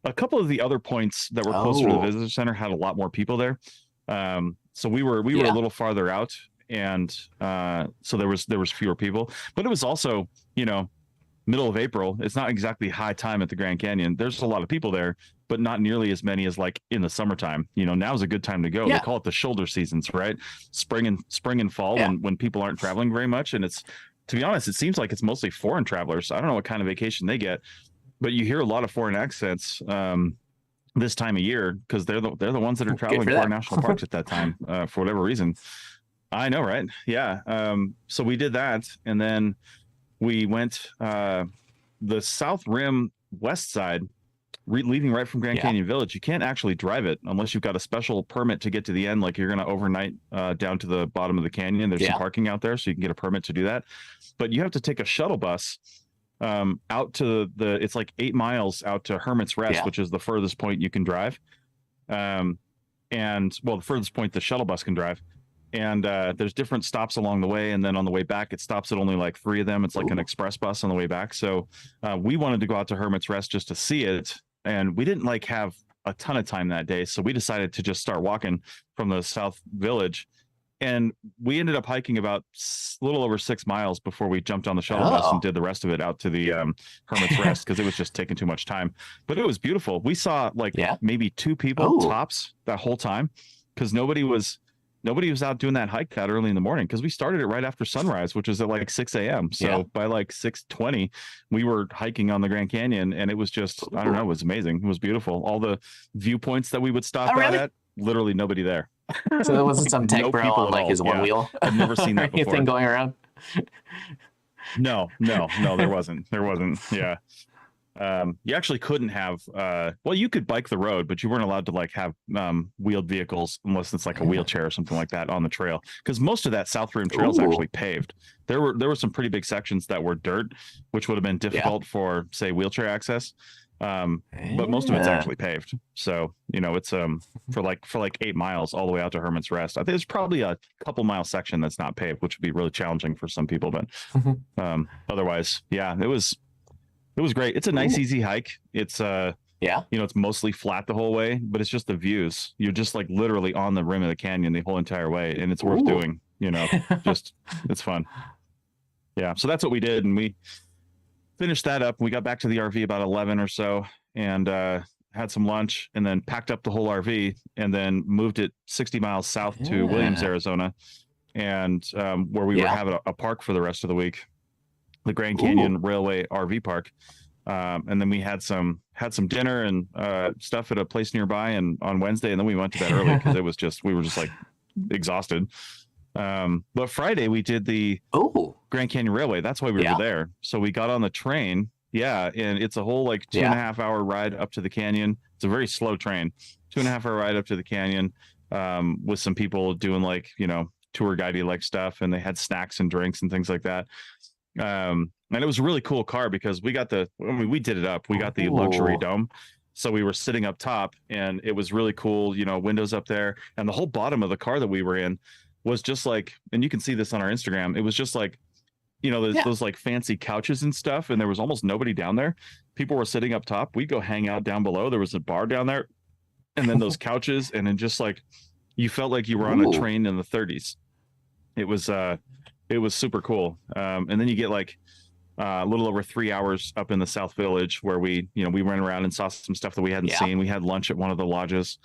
a couple of the other points that were closer to the visitor center had a lot more people there. So we were a little farther out, and so there was fewer people. But it was also middle of April. It's not exactly high time at the Grand Canyon. There's a lot of people there, but not nearly as many as like in the summertime. Now's a good time to go. They call it the shoulder seasons, right? Spring and fall, when people aren't traveling very much. And it's, to be honest, it seems like it's mostly foreign travelers. I don't know what kind of vacation they get, but you hear a lot of foreign accents this time of year, because they're the ones that are traveling to our national parks at that time for whatever reason. I know, right? Yeah. So we did that, and then we went the South Rim west side, leaving right from Grand Canyon Village. You can't actually drive it unless you've got a special permit to get to the end, like you're going to overnight down to the bottom of the canyon. There's some parking out there, so you can get a permit to do that. But you have to take a shuttle bus out to it's like 8 miles out to Hermit's Rest, which is the furthest point you can drive. The furthest point the shuttle bus can drive. And there's different stops along the way, and then on the way back it stops at only like 3 of them. It's like an express bus on the way back. So we wanted to go out to Hermit's Rest just to see it, and we didn't like have a ton of time that day, so we decided to just start walking from the South Village, and we ended up hiking about a little over 6 miles before we jumped on the shuttle bus and did the rest of it out to the Hermit's Rest, because it was just taking too much time. But it was beautiful. We saw like maybe 2 people tops that whole time, because nobody was out doing that hike that early in the morning, because we started it right after sunrise, which was at like 6 a.m. So by like 6:20, we were hiking on the Grand Canyon, and it was just, I don't know, it was amazing. It was beautiful. All the viewpoints that we would stop out at, literally nobody there. So there wasn't some tech bro on like his one wheel. I've never seen that before. Anything going around? No, there wasn't. Yeah. You actually couldn't have well, you could bike the road, but you weren't allowed to like have wheeled vehicles unless it's like a wheelchair or something like that on the trail, because most of that South Rim Trail is actually paved. There were some pretty big sections that were dirt, which would have been difficult for, say, wheelchair access, but most of it's actually paved. So it's for like 8 miles all the way out to Hermit's Rest. I think there's probably a couple mile section that's not paved, which would be really challenging for some people, but otherwise, yeah, it was great. It's a nice, easy hike. It's it's mostly flat the whole way, but it's just the views. You're just like literally on the rim of the canyon the whole entire way, and it's worth doing. Just it's fun. Yeah, so that's what we did, and we finished that up. We got back to the RV about 11 or so, and had some lunch, and then packed up the whole RV, and then moved it 60 miles south to Williams, Arizona, and where we were having a park for the rest of the week. The Grand Canyon Railway RV Park, and then we had some dinner and stuff at a place nearby, and on Wednesday, and then we went to bed early because we were just like exhausted. But Friday we did the Grand Canyon Railway. That's why we were there. So we got on the train, and it's a whole like 2.5 hour ride up to the canyon. It's a very slow train, 2.5 hour ride up to the canyon, with some people doing like tour guidey like stuff, and they had snacks and drinks and things like that. And it was a really cool car because we did it up. We got the luxury dome. So we were sitting up top, and it was really cool, windows up there. And the whole bottom of the car that we were in was just like, and you can see this on our Instagram, it was just like, those like fancy couches and stuff. And there was almost nobody down there. People were sitting up top. We'd go hang out down below. There was a bar down there, and then those couches. And then just like, you felt like you were on a train in the 30s. It was super cool. And then you get like a little over 3 hours up in the South Village, where we ran around and saw some stuff that we hadn't seen. We had lunch at one of the lodges,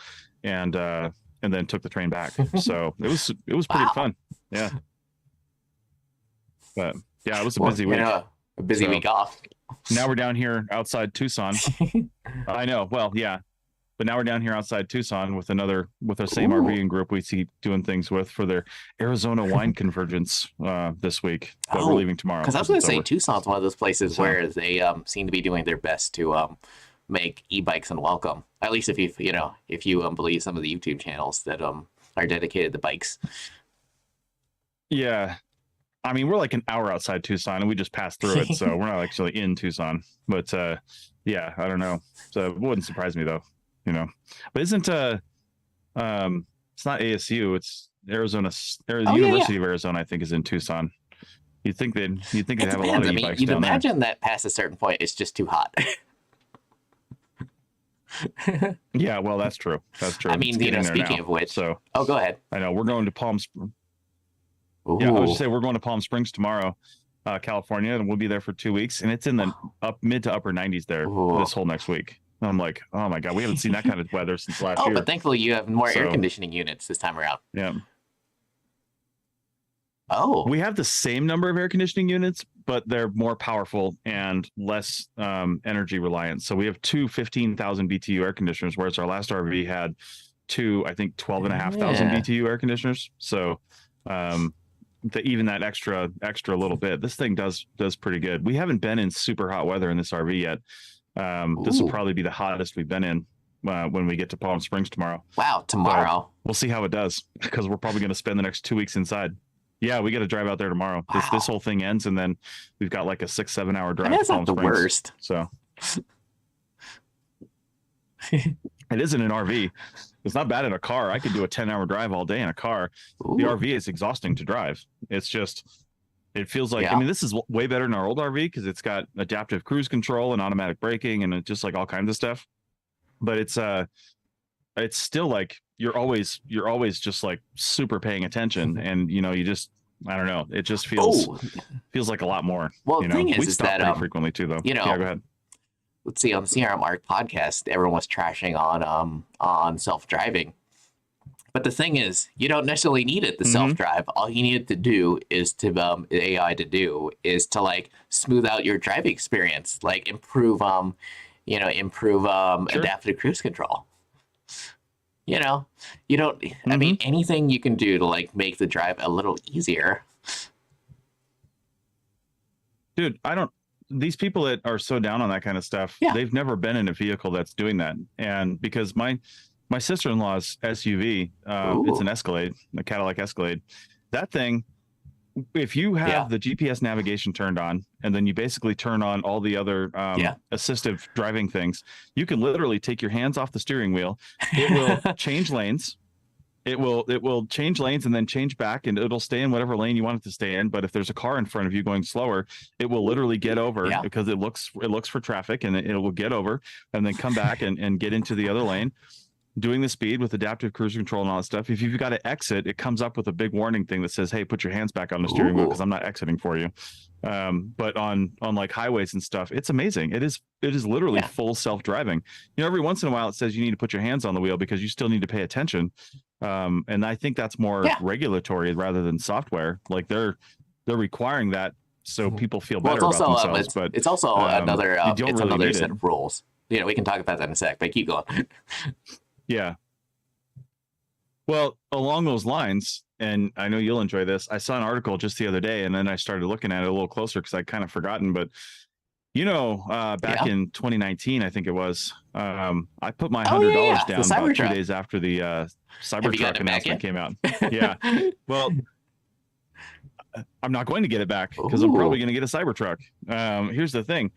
and then took the train back. So it was pretty fun. Yeah. But yeah, it was a busy week. A busy week off. Now we're down here outside Tucson. I know. Well, yeah. But now we're down here outside Tucson with our same RVing group we see doing things with for their Arizona wine convergence this week. But we're leaving tomorrow. Because I was going to say Tucson's one of those places where they seem to be doing their best to make e-bikes unwelcome. At least if you believe some of the YouTube channels that are dedicated to bikes. Yeah. I mean, we're like an hour outside Tucson, and we just passed through it, so we're not actually in Tucson. But yeah, I don't know. So it wouldn't surprise me though. But isn't it's not ASU, it's Arizona University of Arizona, I think, is in Tucson. You'd think they'd have a lot of e-bikes. You'd imagine that past a certain point it's just too hot. Yeah, well, that's true. I mean, speaking of which, so go ahead. I know we're going to Palm Springs. Yeah, I was just say we're going to Palm Springs tomorrow, California, and we'll be there for 2 weeks, and it's in the mid to upper 90s there this whole next week. I'm like, oh my God, we haven't seen that kind of weather since last year. But thankfully you have more air conditioning units this time around. Yeah. We have the same number of air conditioning units, but they're more powerful and less energy reliant. So we have two 15,000 BTU air conditioners, whereas our last RV had two, I think, 12,500 BTU air conditioners. So even that extra little bit, this thing does pretty good. We haven't been in super hot weather in this RV yet. This will probably be the hottest we've been in when we get to Palm Springs tomorrow. Wow, tomorrow. We'll see how it does, because we're probably going to spend the next 2 weeks inside. Yeah, we got to drive out there tomorrow. Wow. This whole thing ends, and then we've got like a 6-7 hour drive to Palm Springs. Worst. So It isn't an RV. It's not bad in a car. I could do a 10-hour drive all day in a car. Ooh. The RV is exhausting to drive. It's just, it feels like, Yeah. I mean, this is way better than our old RV because it's got adaptive cruise control and automatic braking and just like all kinds of stuff. But it's still like you're always just like super paying attention, and you know, you just, I don't know, it just feels like a lot more. Well, you the know, thing is, we is stop that pretty frequently too, though. you know, yeah, go ahead. let's see, on the CRM Arc podcast, everyone was trashing on self-driving. But the thing is, you don't necessarily need it to self-drive. All you needed to do is to AI to do is to like smooth out your driving experience, like improve Sure. adaptive cruise control. You know, you don't. I mean, anything you can do to like make the drive a little easier. Dude, I don't. These people that are so down on that kind of stuff, they've never been in a vehicle that's doing that. And because my sister-in-law's SUV, it's an Escalade, a Cadillac Escalade. That thing, if you have the GPS navigation turned on, and then you basically turn on all the other assistive driving things, you can literally take your hands off the steering wheel. It will change lanes. It will change lanes and then change back, and it'll stay in whatever lane you want it to stay in. But if there's a car in front of you going slower, it will literally get over because it looks for traffic, and it will get over and then come back and get into the other lane, doing the speed with adaptive cruise control and all that stuff. If you've got to exit, it comes up with a big warning thing that says, hey, put your hands back on the steering wheel because I'm not exiting for you. But on like highways and stuff, it's amazing. It is literally full self-driving. You know, every once in a while it says you need to put your hands on the wheel because you still need to pay attention. And I think that's more regulatory rather than software. Like they're requiring that so people feel better about themselves. But it's also another set of rules. You know, we can talk about that in a sec, but keep going. Yeah. Well, along those lines, and I know you'll enjoy this, I saw an article just the other day, and then I started looking at it a little closer because I'd kind of forgotten. But, you know, back in 2019, I think it was, I put my $100 down about 2 days after the Cybertruck announcement came out. Yeah. Well, I'm not going to get it back because I'm probably going to get a Cybertruck. Here's the thing.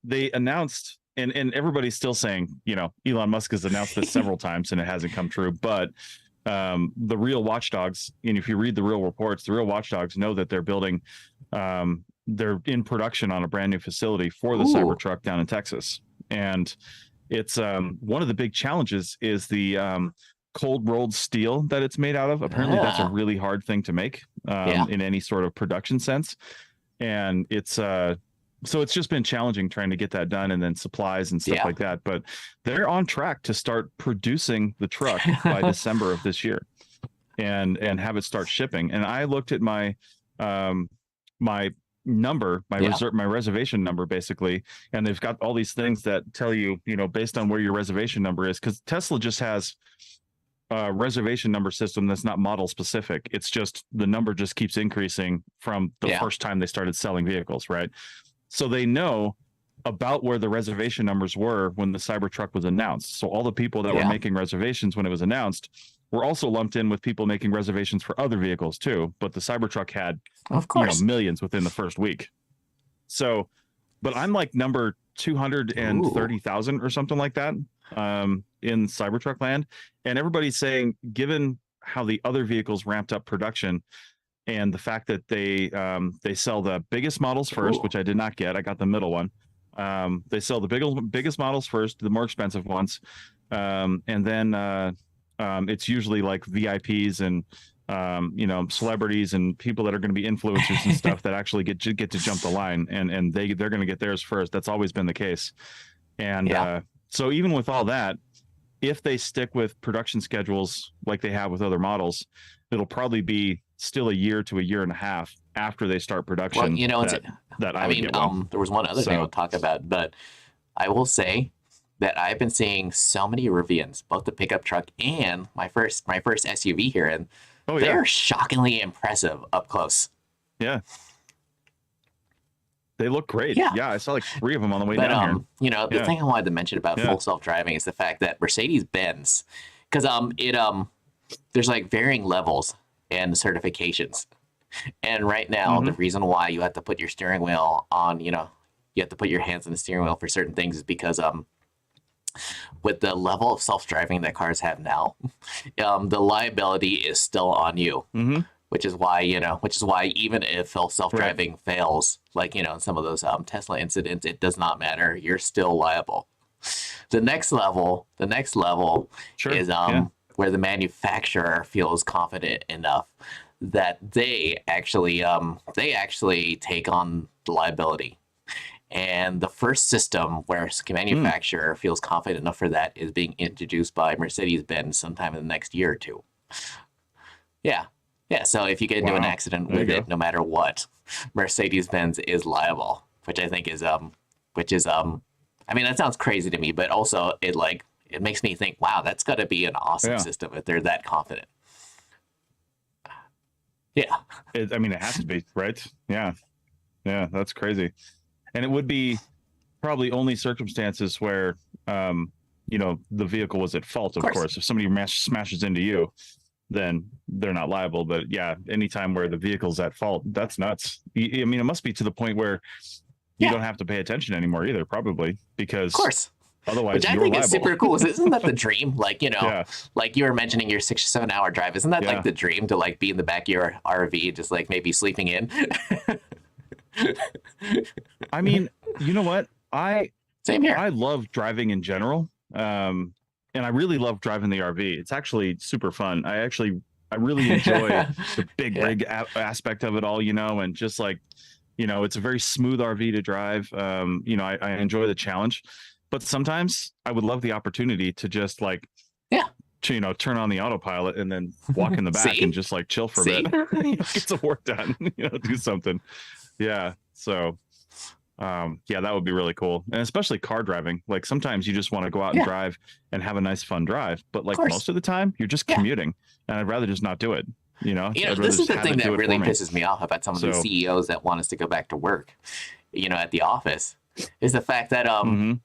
They announced... And everybody's still saying, you know, Elon Musk has announced this several times and it hasn't come true. But the real watchdogs, and if you read the real reports, the real watchdogs know that they're building, they're in production on a brand new facility for the Cybertruck down in Texas. And it's one of the big challenges is the cold rolled steel that it's made out of. Apparently that's a really hard thing to make in any sort of production sense. And it's so it's just been challenging trying to get that done, and then supplies and stuff like that. But they're on track to start producing the truck by December of this year, and have it start shipping. And I looked at my my number, my reservation number, basically, and they've got all these things that tell you, you know, based on where your reservation number is, because Tesla just has a reservation number system that's not model specific. It's just the number just keeps increasing from the first time they started selling vehicles, right? So they know about where the reservation numbers were when the Cybertruck was announced. So all the people that were making reservations when it was announced were also lumped in with people making reservations for other vehicles too. But the Cybertruck had, of course, millions within the first week. So, but I'm like number 230,000 or something like that in Cybertruck land. And everybody's saying, given how the other vehicles ramped up production, and the fact that they sell the biggest models first, which I did not get. I got the middle one. They sell the biggest models first, the more expensive ones. And then it's usually like VIPs and, you know, celebrities and people that are going to be influencers and stuff that actually get to jump the line, and they're going to get theirs first. That's always been the case. And so even with all that, if they stick with production schedules like they have with other models, it'll probably be still a year to a year and a half after they start production. Well, you know, I mean, there was one other thing I'll talk about, but I will say that I've been seeing so many Rivians, both the pickup truck and my first SUV here, and they're shockingly impressive up close. Yeah. They look great. Yeah, I saw like 3 of them on the way down here. You know, the thing I wanted to mention about full self-driving is the fact that Mercedes-Benz, because there's like varying levels and certifications. And right now, the reason why you have to put your steering wheel on, you know, you have to put your hands on the steering wheel for certain things is because with the level of self-driving that cars have now, the liability is still on you. Mm-hmm. Which is why, even if self-driving fails, like, in some of those Tesla incidents, it does not matter. You're still liable. The next level Sure. is where the manufacturer feels confident enough that they actually take on the liability. And the first system where a manufacturer feels confident enough for that is being introduced by Mercedes-Benz sometime in the next year or two. Yeah. Yeah, so if you get into an accident with it, no matter what, Mercedes-Benz is liable, which I think is I mean, that sounds crazy to me, but also it makes me think, wow, that's got to be an awesome system if they're that confident. Yeah. I mean, it has to be, right? Yeah. Yeah, that's crazy. And it would be probably only circumstances where, the vehicle was at fault, of course. If somebody smashes into you, then they're not liable. But yeah, anytime where the vehicle's at fault, that's nuts. I mean, it must be to the point where you don't have to pay attention anymore either, probably, because of course. Otherwise, which I think is super cool. Isn't that the dream? Like, like you were mentioning your 6 or 7 hour drive. Isn't that like the dream to like be in the back of your RV, just like maybe sleeping in? I mean, you know what? Same here. I love driving in general. And I really love driving the RV. It's actually super fun. I really enjoy the big rig aspect of it all, and just like, it's a very smooth RV to drive. I enjoy the challenge, but sometimes I would love the opportunity to just like, turn on the autopilot and then walk in the back and just like chill for a bit, get some work done, do something. Yeah. So, that would be really cool. And especially car driving. Like sometimes you just want to go out and drive and have a nice fun drive, but like most of the time you're just commuting, and I'd rather just not do it. This is the thing that really pisses me off about some of the CEOs that want us to go back to work, at the office, is the fact that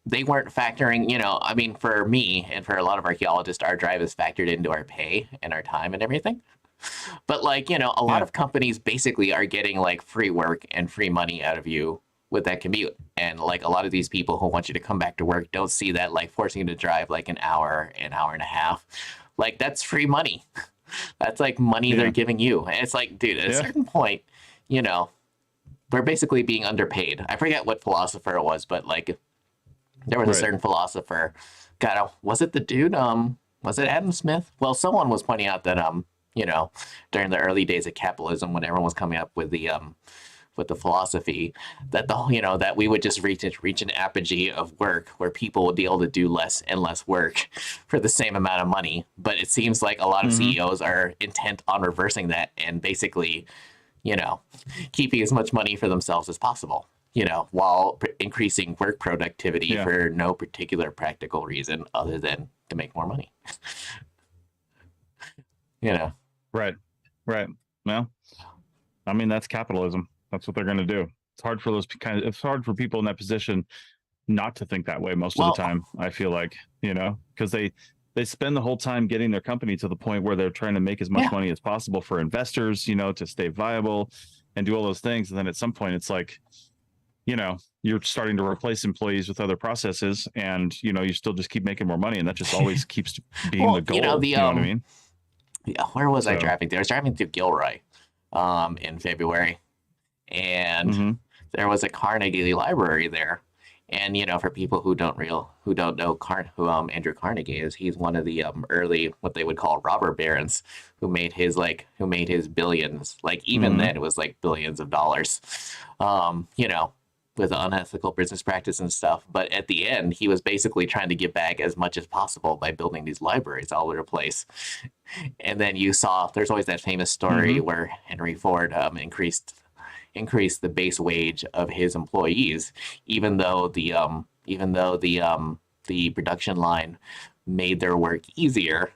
they weren't factoring, I mean, for me and for a lot of archaeologists, our drive is factored into our pay and our time and everything. But like, a lot of companies basically are getting like free work and free money out of you with that commute. And like a lot of these people who want you to come back to work don't see that like forcing you to drive like an hour and a half. Like that's free money. That's like money they're giving you. And it's like, dude, at a certain point, we're basically being underpaid. I forget what philosopher it was, but like there was a certain philosopher. God, was it the dude? Was it Adam Smith? Well, someone was pointing out that during the early days of capitalism, when everyone was coming up with the philosophy that that we would just reach an apogee of work where people would be able to do less and less work for the same amount of money. But it seems like a lot of CEOs are intent on reversing that and basically, keeping as much money for themselves as possible, while increasing work productivity for no particular practical reason other than to make more money. Right. Well, I mean, that's capitalism. That's what they're going to do. It's hard for it's hard for people in that position not to think that way most of the time. I feel like, because they spend the whole time getting their company to the point where they're trying to make as much money as possible for investors, to stay viable and do all those things. And then at some point it's like, you're starting to replace employees with other processes, and, you still just keep making more money. And that just always keeps being the goal. You know what I mean? Yeah. Where was I driving through? I was driving through Gilroy in February. And there was a Carnegie library there, and for people who don't know who Andrew Carnegie is, he's one of the early what they would call robber barons who made his billions. Like even then it was like billions of dollars, with unethical business practice and stuff. But at the end, he was basically trying to get back as much as possible by building these libraries all over the place. And then there's always that famous story where Henry Ford increase the base wage of his employees, even though the production line made their work easier.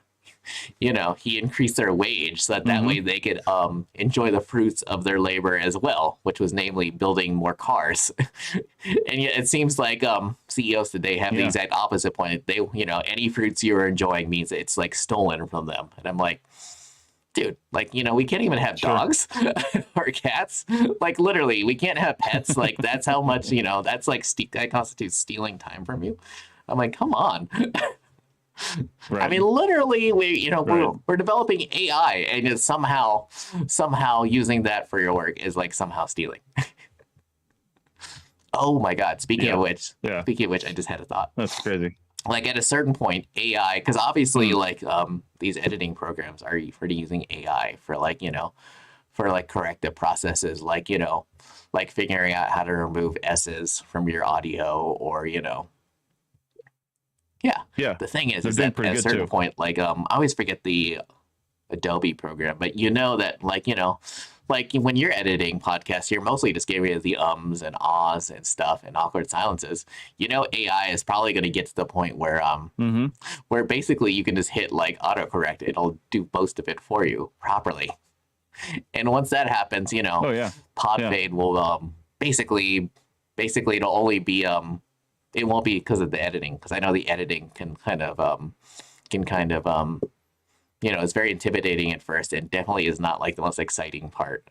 He increased their wage so that way they could enjoy the fruits of their labor as well, which was namely building more cars. And yet it seems like CEOs today have the exact opposite point. They, any fruits you're enjoying means it's like stolen from them. And I'm like, dude, like, we can't even have dogs or cats. Like, literally, we can't have pets. Like, that's how much, that's like, that constitutes stealing time from you. I'm like, come on. Right. I mean, literally, we're developing AI, and it's somehow using that for your work is like somehow stealing. Oh my God! Speaking of which, I just had a thought. That's crazy. Like at a certain point, AI, because obviously, like these editing programs are already using AI for for like corrective processes, like like figuring out how to remove S's from your audio, or Yeah. The thing is They're that doing at a pretty good, certain too. point, like I always forget the Adobe program, but that like when you're editing podcasts, you're mostly just getting rid of the ums and ahs and stuff and awkward silences. AI is probably going to get to the point where where basically you can just hit like autocorrect, it'll do most of it for you properly. And once that happens, pod fade will basically it'll only be it won't be because of the editing, because I know the editing can kind of it's very intimidating at first, and definitely is not like the most exciting part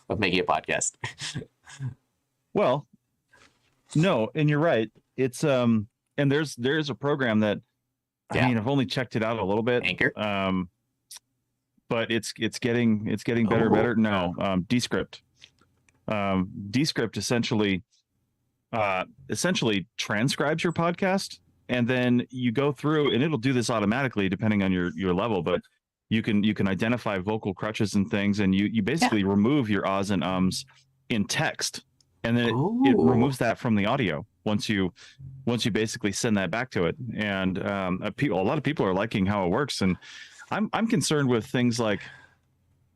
of making a podcast. Well, no, and you're right. It's and there's a program that I mean, I've only checked it out a little bit. Anchor. But it's getting better and better. No, Descript. Descript essentially transcribes your podcast, and then you go through, and it'll do this automatically depending on your level, but you can identify vocal crutches and things, and you basically remove your ahs and ums in text, and then it removes that from the audio once you basically send that back to it. And a lot of people are liking how it works, and I'm concerned with things like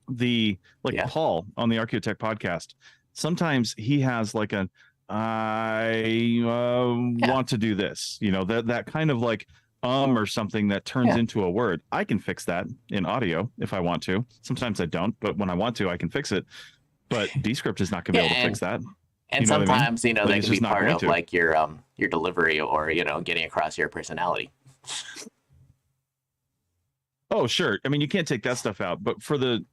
Paul on the Archaeotech podcast. Sometimes he has like I want to do this, that kind of like or something that turns into a word. I can fix that in audio if I want to. Sometimes I don't, but when I want to, I can fix it. But Descript is not going to be able to fix that. And sometimes, that can be part of like your delivery, or getting across your personality. Oh, sure. I mean, you can't take that stuff out, but for the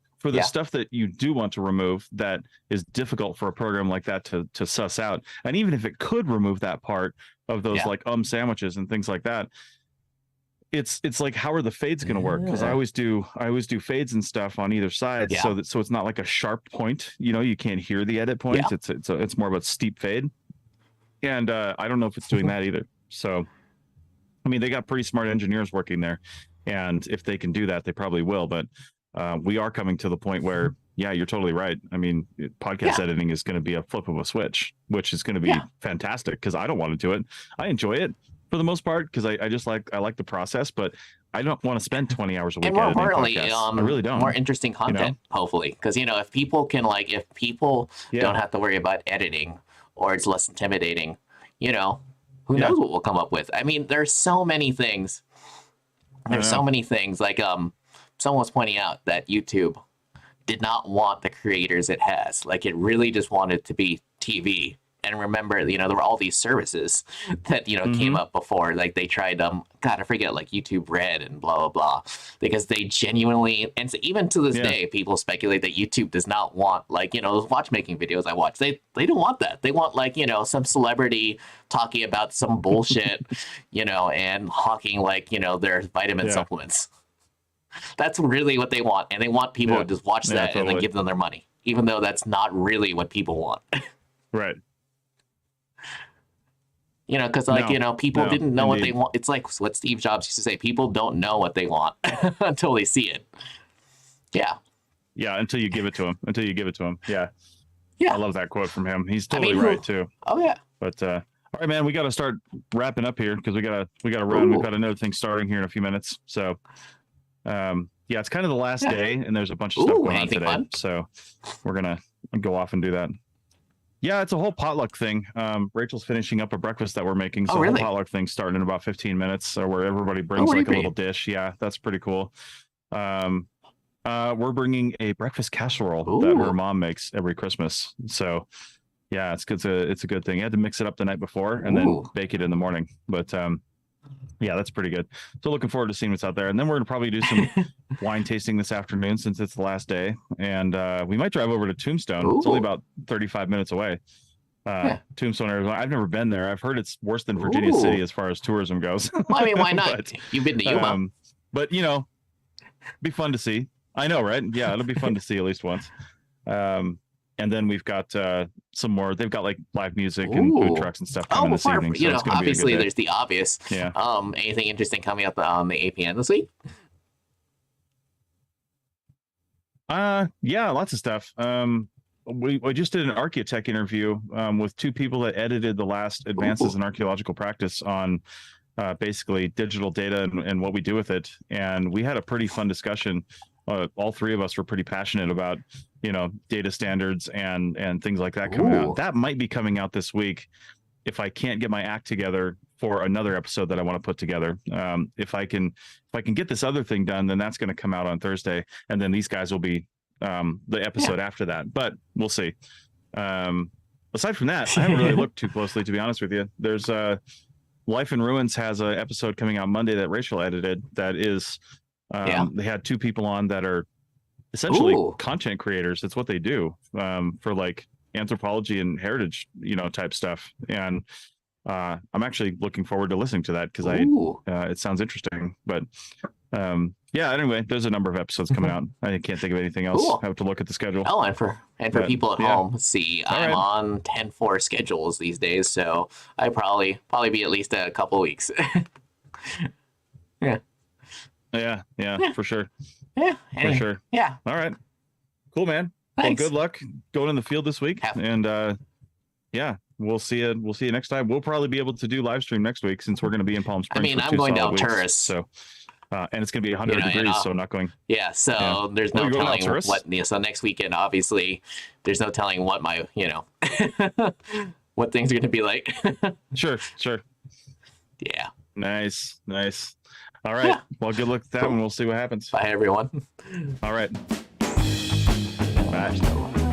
stuff that you do want to remove, that is difficult for a program like that to suss out. And even if it could remove that part of those like sandwiches and things like that, it's like, how are the fades going to work? Because I always do fades and stuff on either side, so it's not like a sharp point. You can't hear the edit point. It's more of a steep fade, and I don't know if it's doing that either. So, I mean, they got pretty smart engineers working there, and if they can do that, they probably will. But we are coming to the point where, you're totally right. I mean, podcast editing is going to be a flip of a switch, which is going to be fantastic, because I don't want to do it. I enjoy it for the most part, because I like the process, but I don't want to spend 20 hours a week editing podcasts. I really don't. More interesting content, hopefully, because if people can don't have to worry about editing, or it's less intimidating, who knows what we'll come up with. I mean, there's so many things. There's so many things. Like someone was pointing out that YouTube did not want the creators it has. Like, it really just wanted to be TV. And remember, there were all these services that, came up before. Like, they tried, God, I forget, like YouTube Red and blah, blah, blah. Because they genuinely, and so even to this day, people speculate that YouTube does not want, like, those watchmaking videos I watch. They don't want that. They want, like, some celebrity talking about some bullshit, and hawking, like, their vitamin supplements. That's really what they want. And they want people to just watch that and then give them their money, even though that's not really what people want. Right. Because people didn't know what they want. It's like what Steve Jobs used to say: people don't know what they want until they see it. Yeah, until you give it to them. Yeah. I love that quote from him. He's totally right too. Oh yeah. But all right, man, we got to start wrapping up here, because we gotta run. We've got another thing starting here in a few minutes. So it's kind of the last day, and there's a bunch of stuff going on today. Fun? So we're gonna go off and do that. Yeah, it's a whole potluck thing. Rachel's finishing up a breakfast that we're making. So the potluck thing's starting in about 15 minutes, where everybody brings like a little dish. Yeah, that's pretty cool. We're bringing a breakfast casserole that her mom makes every Christmas. So yeah, it's a good thing. You had to mix it up the night before and then bake it in the morning. But yeah, that's pretty good. So looking forward to seeing what's out there. And then we're going to probably do some wine tasting this afternoon, since it's the last day. And we might drive over to Tombstone. It's only about 35 minutes away. Tombstone, Arizona. I've never been there. I've heard it's worse than Virginia City as far as tourism goes. Well, I mean, why not? You've been to Yuma. But be fun to see. I know, right? Yeah, it'll be fun to see at least once. And then we've got some more. They've got like live music and food trucks and stuff coming this evening. So obviously there's the obvious. Yeah. Anything interesting coming up on the APN this week? Yeah, lots of stuff. We just did an Archaeotech interview with two people that edited the last Advances in Archaeological Practice on basically digital data and what we do with it. And we had a pretty fun discussion. All three of us were pretty passionate about, data standards and things like that coming out. That might be coming out this week if I can't get my act together for another episode that I want to put together. If I can get this other thing done, then that's going to come out on Thursday, and then these guys will be the episode after that. But we'll see. Aside from that, I haven't really looked too closely, to be honest with you. There's Life in Ruins has an episode coming out Monday that Rachel edited. That is, they had two people on that are essentially content creators. That's what they do for like anthropology and heritage, type stuff. And I'm actually looking forward to listening to that because it sounds interesting. But anyway, there's a number of episodes coming out. I can't think of anything else. I have to look at the schedule. Oh, and for people at home, see, I'm on 10-4 schedules these days, so I probably be at least a couple of weeks. Yeah, for sure. Yeah, for sure. Yeah. All right. Cool, man. Thanks. Well, good luck going in the field this week. And we'll see you. We'll see you next time. We'll probably be able to do live stream next week since we're going to be in Palm Springs. I mean, I'm going down tourist, so and it's going to be 100 degrees, so not going. Yeah, so there's no telling what. So next weekend, obviously, there's no telling what my what things are going to be like. Sure. Yeah. Nice. All right. Yeah. Well, good luck with that one. We'll see what happens. Bye, everyone. All right. Bye.